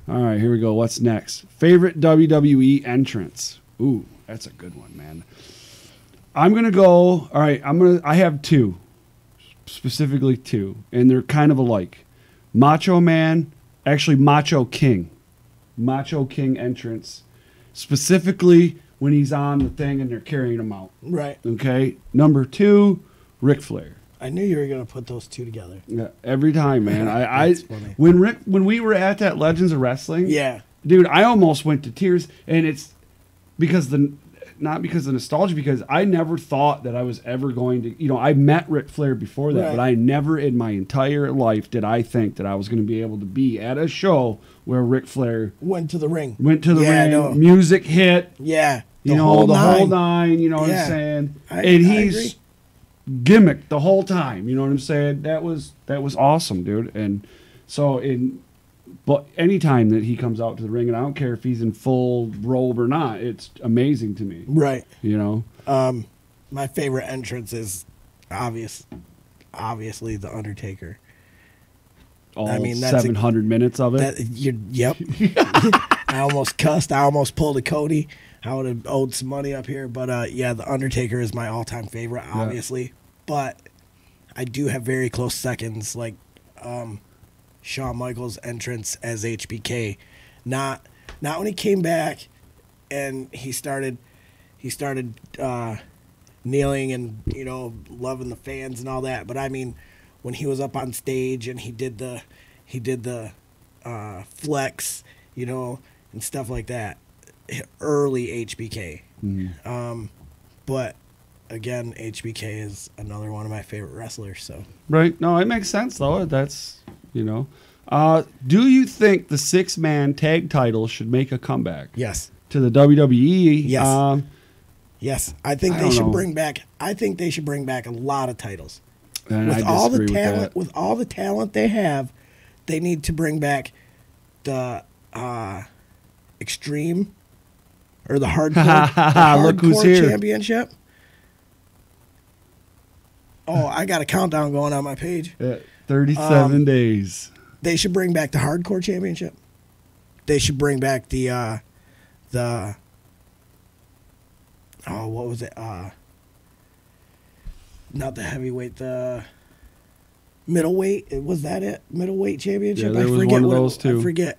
All right, here we go. What's next? Favorite WWE entrance? Ooh, that's a good one, man. I'm gonna go. All right, I have two, specifically two, and they're kind of alike. Macho Man, actually Macho King entrance, specifically when he's on the thing and they're carrying him out. Right. Okay. Number two, Ric Flair. I knew you were going to put those two together. Yeah, every time, man. That's funny. When we were at that Legends of Wrestling, Yeah. dude, I almost went to tears, and it's not because of nostalgia, because I never thought that I was ever going to, I met Ric Flair before that, Right. but I never in my entire life did I think that I was going to be able to be at a show where Ric Flair Went to the ring. went to the Yeah, ring, no. music hit, Yeah. the whole nine, you know what Yeah. I'm saying? I And agree. he's gimmicked the whole time, you know what I'm saying? That was awesome, dude. And so but anytime that he comes out to the ring, and I don't care if he's in full robe or not, it's amazing to me. Right. My favorite entrance is obviously The Undertaker. All I mean, that's 700 minutes of it. Yep. I almost cussed. I almost pulled a Cody. I would have owed some money up here. But, The Undertaker is my all-time favorite, obviously. But I do have very close seconds, like Shawn Michaels' entrance as HBK. Not when he came back and he started kneeling and, loving the fans and all that. But, I mean, when he was up on stage and he did the flex, and stuff like that. Early HBK. But again, HBK is another one of my favorite wrestlers. So Right. No, it makes sense, though. That's, do you think the 6-man tag title should make a comeback yes, to the WWE? Yes. yes, I think I they don't should know. bring back. I think they should bring back a lot of titles. And With I all the disagree with talent, that. with all the talent they have, they need to bring back the Extreme or the Hardcore, Look who's here. Championship. Oh, I got a countdown going on my page. 37 days. They should bring back the Hardcore Championship. They should bring back the oh, what was it? Not the heavyweight, the middleweight. Was that it? Middleweight championship? Yeah, there was one of those too. I forget.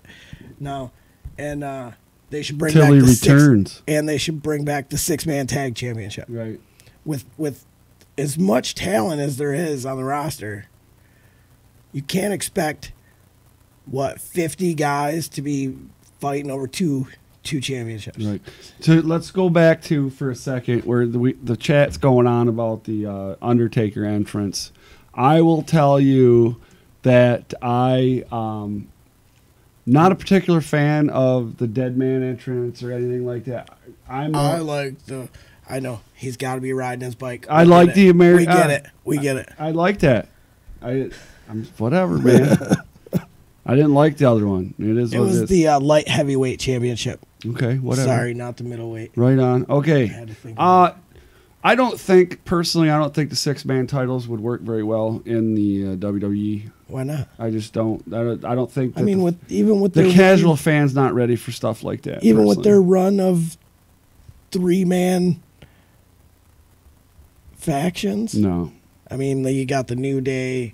No. And they should bring Till back he the returns. and they should bring back the 6-man tag championship. Right. With as much talent as there is on the roster, you can't expect 50 guys to be fighting over two championships. Right. So let's go back to for a second where the chat's going on about the Undertaker entrance. I will tell you that I not a particular fan of the Dead Man entrance or anything like that. I know he's got to be riding his bike. I like the American. We get it. We get it. I like that. I'm whatever, man. I didn't like the other one. It is. It what was it is. the light heavyweight championship. Okay, whatever. Sorry, not the middleweight. Right on. Okay. I had to think about I don't think personally. I don't think the 6-man titles would work very well in the WWE. Why not? I just don't. I don't think. That I mean, with the their casual fans not ready for stuff like that. even with their personally. run of 3-man factions. No, I mean, you got the New Day,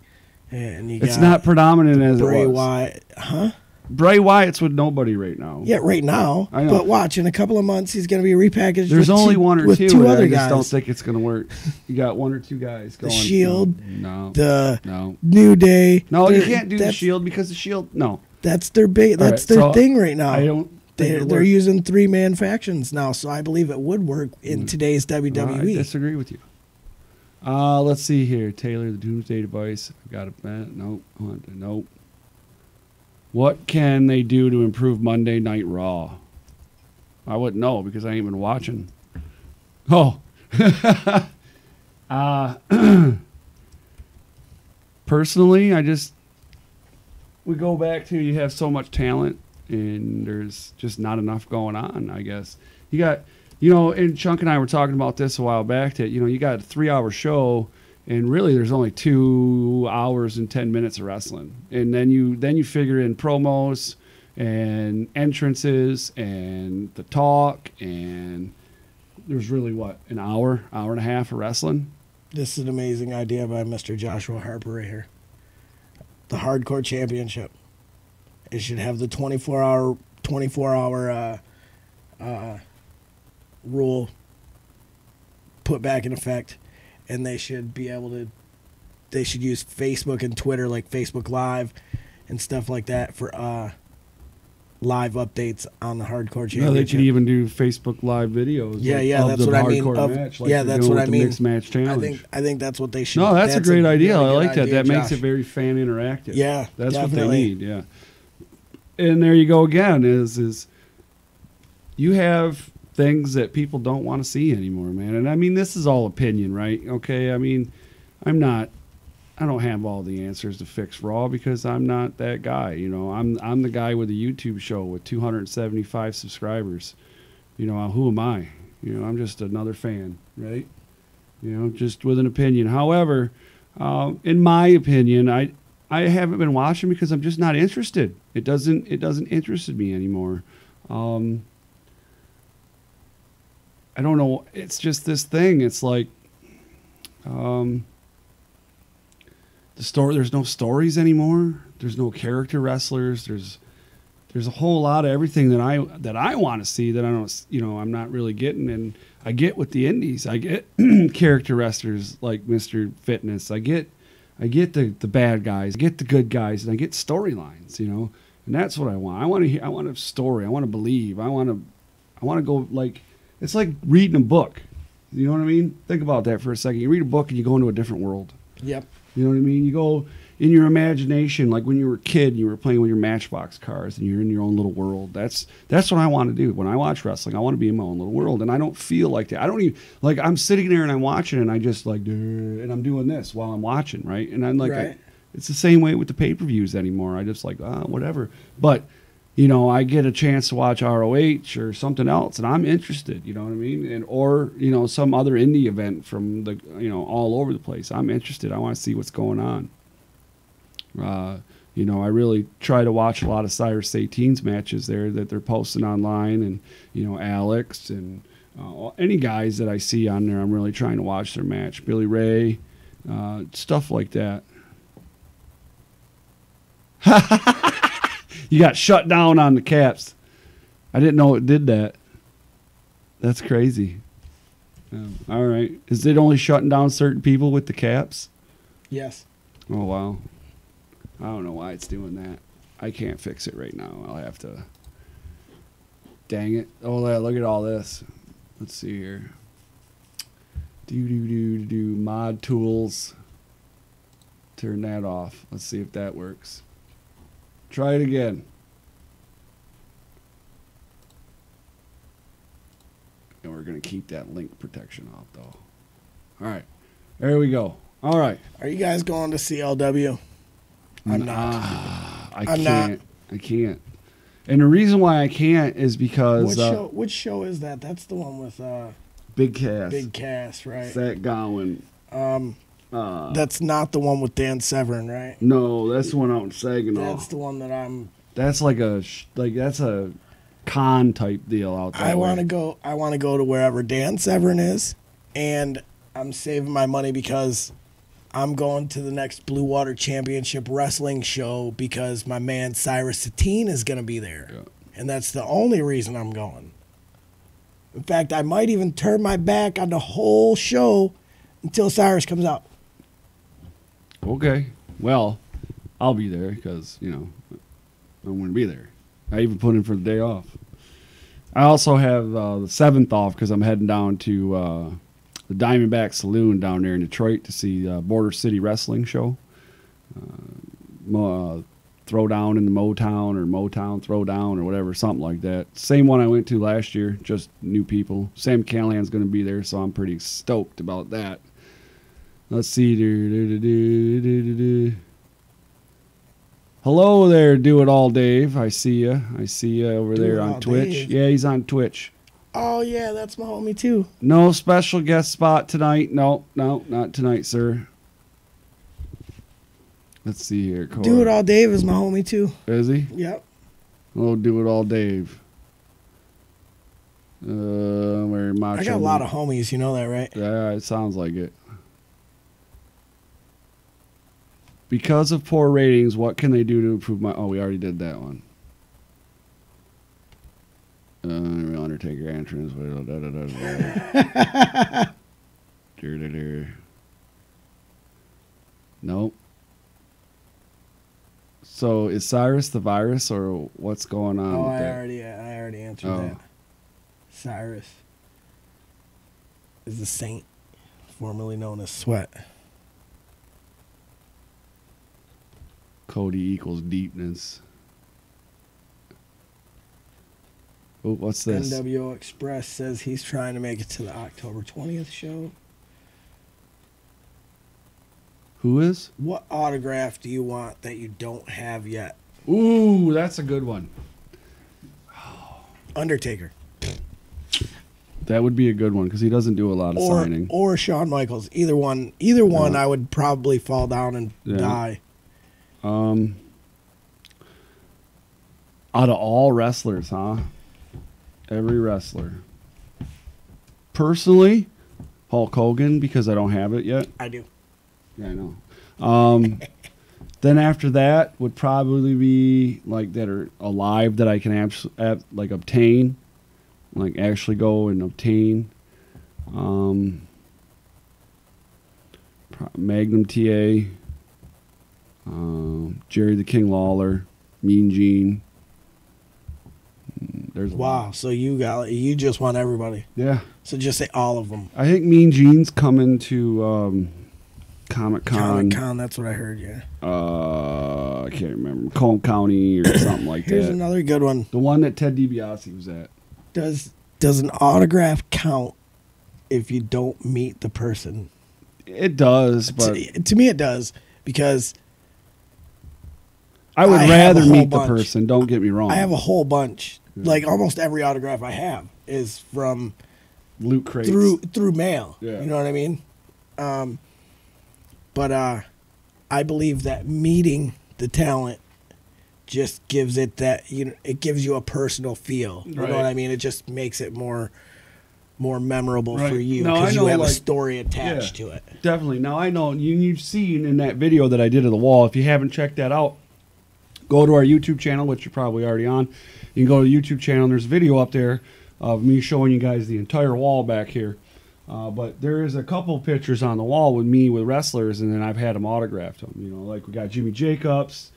and you got it's not predominant as Bray it was. Wyatt, huh? Bray Wyatt's with nobody right now. Yeah, right now. I know. But watch, in a couple of months, he's going to be repackaged. There's with only two, one or with two. two and other I just guys. don't think it's going to work. You got one or two guys going. Shield, No. the New Day. No, you They're- can't do the that's- Shield because the Shield. No. That's their big. All That's right, their so thing right now. I don't. think it'll They're work. using 3-man factions now, so I believe it would work in today's I WWE. disagree with you. Let's see here. Taylor, the Doomsday Device. I've got a bet. Nope. Nope. What can they do to improve Monday Night Raw? I wouldn't know because I ain't been watching. Oh. Personally, we go back to you have so much talent and there's just not enough going on, I guess. You got, and Chunk and I were talking about this a while back that, you got a 3-hour show and really there's only 2 hours and 10 minutes of wrestling. And then you figure in promos and entrances and the talk and there's really an hour and a half of wrestling. This is an amazing idea by Mr. Joshua Harper right here. The Hardcore Championship. It should have the 24-hour rule put back in effect, and they should be able to. They should use Facebook and Twitter, like Facebook Live and stuff like that, for live updates on the Hardcore Championship. Yeah, they could even do Facebook Live videos. Yeah, of that's the what I mean. hardcore match, like they're that's doing what with I the mean. Mixed match challenge. I think that's what they should. No, that's a great idea. really I good like that. idea, That makes Josh. it very fan interactive. Yeah, that's definitely. what they need. Yeah, and there you go again. Is you have things that people don't want to see anymore, man. And I mean, this is all opinion, right? Okay, I mean, I don't have all the answers to fix Raw because I'm not that guy. I'm the guy with a YouTube show with 275 subscribers. Who am I? I'm just another fan, right? Just with an opinion. However, in my opinion, I haven't been watching because I'm just not interested. It doesn't interest me anymore. I don't know. It's just this thing. It's like, the story. There's no stories anymore. There's no character wrestlers. There's a whole lot of everything that I want to see that I don't. I'm not really getting. And I get with the indies. I get character wrestlers like Mr. Fitness. I get the bad guys. I get the good guys, and I get storylines. And that's what I want. I want to hear. I want a story. I want to believe. I want to go like. It's like reading a book. You know what I mean? Think about that for a second. You read a book and you go into a different world. Yep. You know what I mean? You go in your imagination, like when you were a kid and you were playing with your Matchbox cars and you're in your own little world. That's what I want to do. When I watch wrestling, I want to be in my own little world. And I don't feel like that. I don't even, like, I'm sitting there and I'm watching and I just like, and I'm doing this while I'm watching, right? And I'm like, Right. it's the same way with the pay-per-views anymore. I just like, whatever. But you know, I get a chance to watch ROH or something else, and I'm interested. You know what I mean? And or you know, some other indie event from the all over the place. I'm interested. I want to see what's going on. You know, I really try to watch a lot of Cyrus 18's matches there that they're posting online, and you know, Alex and any guys that I see on there. I'm really trying to watch their match. Billy Ray, stuff like that. You got shut down on the caps. I didn't know it did that. That's crazy. All right. Is it only shutting down certain people with the caps? Yes. Oh, wow. I don't know why it's doing that. I can't fix it right now. I'll have to. Dang it. Oh, look at all this. Let's see here. Mod tools. Turn that off. Let's see if that works. Try it again. And we're going to keep that link protection off, though. All right. There we go. All right. Are you guys going to CLW? I'm not. I can't. I can't. And the reason why I can't is because... Which show is that? That's the one with... Big Cass. Big Cass, right. Zach Gowen. That's not the one with Dan Severn, right? No, that's the one out in Saginaw. That's the one that I'm... That's like that's a con type deal out there. I want to go to wherever Dan Severn is, and I'm saving my money because I'm going to the next Blue Water Championship wrestling show because my man Cyrus 18 is going to be there. Yeah. And that's the only reason I'm going. In fact, I might even turn my back on the whole show until Cyrus comes out. Okay. Well, I'll be there because, you know, I'm going to be there. I even put in for the day off. I also have the 7th off because I'm heading down to the Diamondback Saloon down there in Detroit to see Border City Wrestling show. Throwdown in the Motown or Motown Throwdown or whatever, something like that. Same one I went to last year, just new people. Sam Callahan's going to be there, so I'm pretty stoked about that. Let's see. Hello there, Do It All Dave. I see you. I see you over there on Twitch. Dave. Yeah, he's on Twitch. Oh, yeah, that's my homie, too. No special guest spot tonight. No, not tonight, sir. Let's see here. Cora. Do It All Dave is my homie, too. Is he? Yep. Oh, Do It All Dave. Where Macho I got a lot of homies, you know that, right? Yeah, it sounds like it. Because of poor ratings, what can they do to improve my... Oh, we already did that one. Undertaker entrance. Nope. So is Cyrus the virus, or what's going on with that? I already answered that. Cyrus is the saint, formerly known as Sweat. Cody equals deepness. Oh, what's this? NWO Express says he's trying to make it to the October 20th show. Who is? What autograph do you want that you don't have yet? Ooh, that's a good one. Undertaker. That would be a good one because he doesn't do a lot of signing. Or Shawn Michaels. Either one, I would probably fall down and die. Out of all wrestlers, huh? Every wrestler. Personally, Hulk Hogan, because I don't have it yet. I do. Yeah, I know. Then after that would probably be like that are alive that I can like obtain, like actually go and obtain. Magnum TA, Jerry the King Lawler, Mean Gene. There's Wow, so you just want everybody. Yeah. So just say all of them. I think Mean Gene's coming to Comic Con. Comic Con, that's what I heard, yeah. I can't remember. Macomb County or something like Here's that. another good one. The one that Ted DiBiase was at. Does an autograph count if you don't meet the person? It does, but to me it does, because I would I have rather a whole meet the bunch. person. Don't get me wrong. I have a whole bunch. Like almost every autograph I have is from loot crates through mail. Yeah. You know what I mean? But I believe that meeting the talent just gives it that, you know, it gives you a personal feel. You know what I mean? It just makes it more memorable for you No, I because know, you have a like, story attached to it. Definitely. Now I know you've seen in that video that I did of the wall. If you haven't checked that out, go to our YouTube channel, which you're probably already on. You can go to the YouTube channel, and there's a video up there of me showing you guys the entire wall back here. But there is a couple pictures on the wall with me with wrestlers, and then I've had them autographed. You know, like we got Jimmy Jacobs,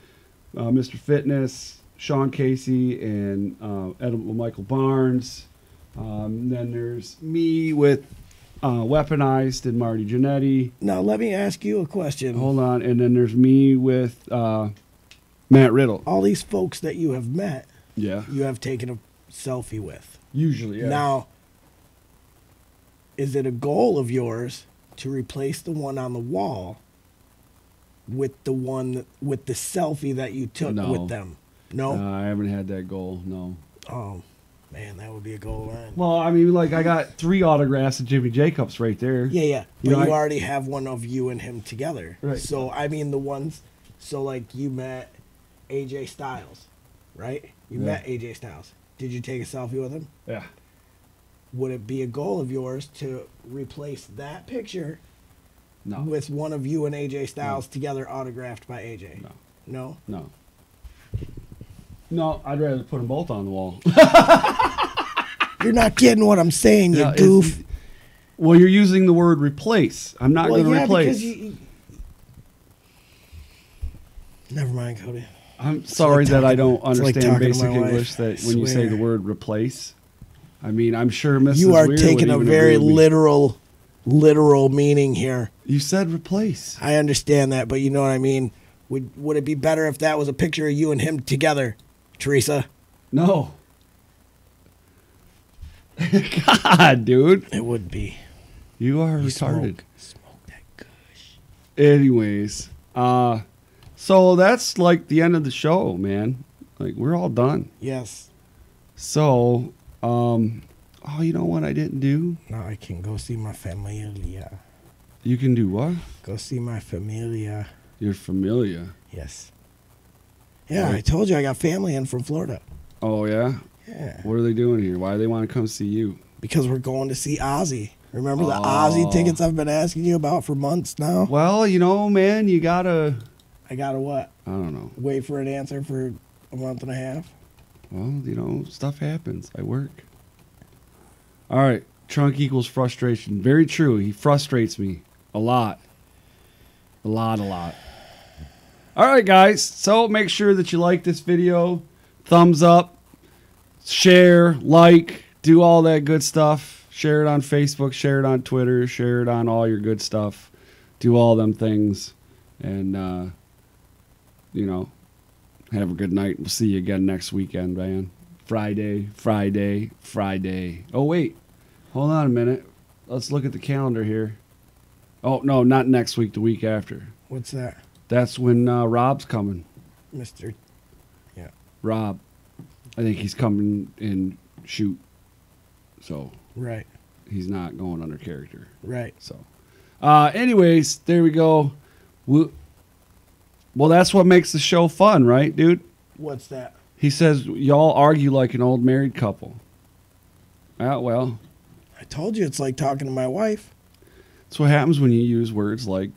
Mr. Fitness, Sean Casey, and Michael Barnes. Then there's me with Weaponized and Marty Jannetty. Now, let me ask you a question. Hold on. And then there's me with Matt Riddle. All these folks that you have met, Yeah. you have taken a selfie with. Usually, yeah. Now, is it a goal of yours to replace the one on the wall with the one with the selfie that you took No. with them? No? I haven't had that goal, no. Oh, man, that would be a goal line. Well, I mean, like, I got 3 autographs of Jimmy Jacobs right there. Yeah. You But know, you I- already have one of you and him together. Right. So, I mean, the ones, so like you met AJ Styles, right? You Yeah. met AJ Styles. Did you take a selfie with him? Yeah. Would it be a goal of yours to replace that picture No. with one of you and AJ Styles together autographed by AJ? No. No? No. No, I'd rather put them both on the wall. You're not getting what I'm saying, you Yeah, goof. Well, you're using the word replace. I'm not going to replace. because you... Never mind, Cody. I'm sorry like that I talking- don't it's like understand talking to basic my wife. English that I when you say swear. the word replace. I mean, I'm sure Mrs. You are Weir taking would a even very agree with me. literal meaning here. You said replace. I understand that, but you know what I mean? Would it be better if that was a picture of you and him together, Teresa? No. God, dude. It would be. You are You retarded. Smoke that kush. Anyways, so that's like the end of the show, man. Like, we're all done. Yes. So, oh, you know what I didn't do? Now I can go see my familia. You can do what? Go see my familia. Your familia. Yes. Yeah, Right. I told you I got family in from Florida. Oh, yeah? Yeah. What are they doing here? Why do they want to come see you? Because we're going to see Ozzy. Remember the Oh. Ozzy tickets I've been asking you about for months now? Well, you know, man, you gotta, I gotta what? I don't know. Wait for an answer for a month and a half? Well, you know, stuff happens. I work. All right. Trunk equals frustration. Very true. He frustrates me a lot. A lot. All right, guys. So make sure that you like this video. Thumbs up. Share. Like. Do all that good stuff. Share it on Facebook. Share it on Twitter. Share it on all your good stuff. Do all them things. And, you know, have a good night. We'll see you again next weekend, man. Friday. Oh, wait. Hold on a minute. Let's look at the calendar here. Oh, no, not next week. The week after. What's that? That's when Rob's coming. Mr. Rob. I think he's coming in shoot. So Right. he's not going under character. Right. So, anyways, there we go. Well, that's what makes the show fun, right, dude? What's that? He says y'all argue like an old married couple. Well, I told you it's like talking to my wife. that's what happens when you use words like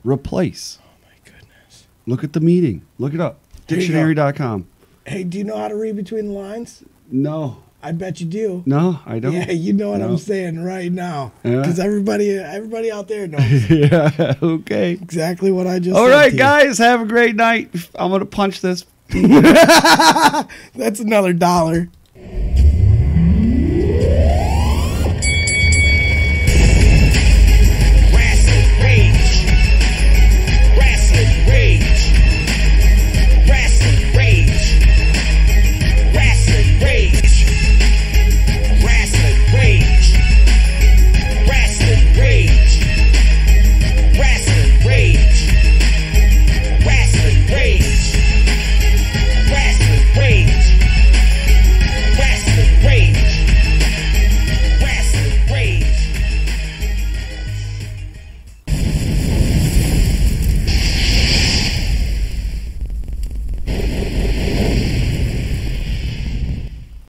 replace. Oh my goodness. Look at the meeting. Look it up. Here you go. Dictionary.com. Hey, do you know how to read between the lines? No. I bet you do. No, I don't. Yeah, you know what No. I'm saying right now. Yeah. Because everybody out there knows Yeah, okay. exactly what I just All said right, to you. guys, have a great night. I'm going to punch this. That's another $1.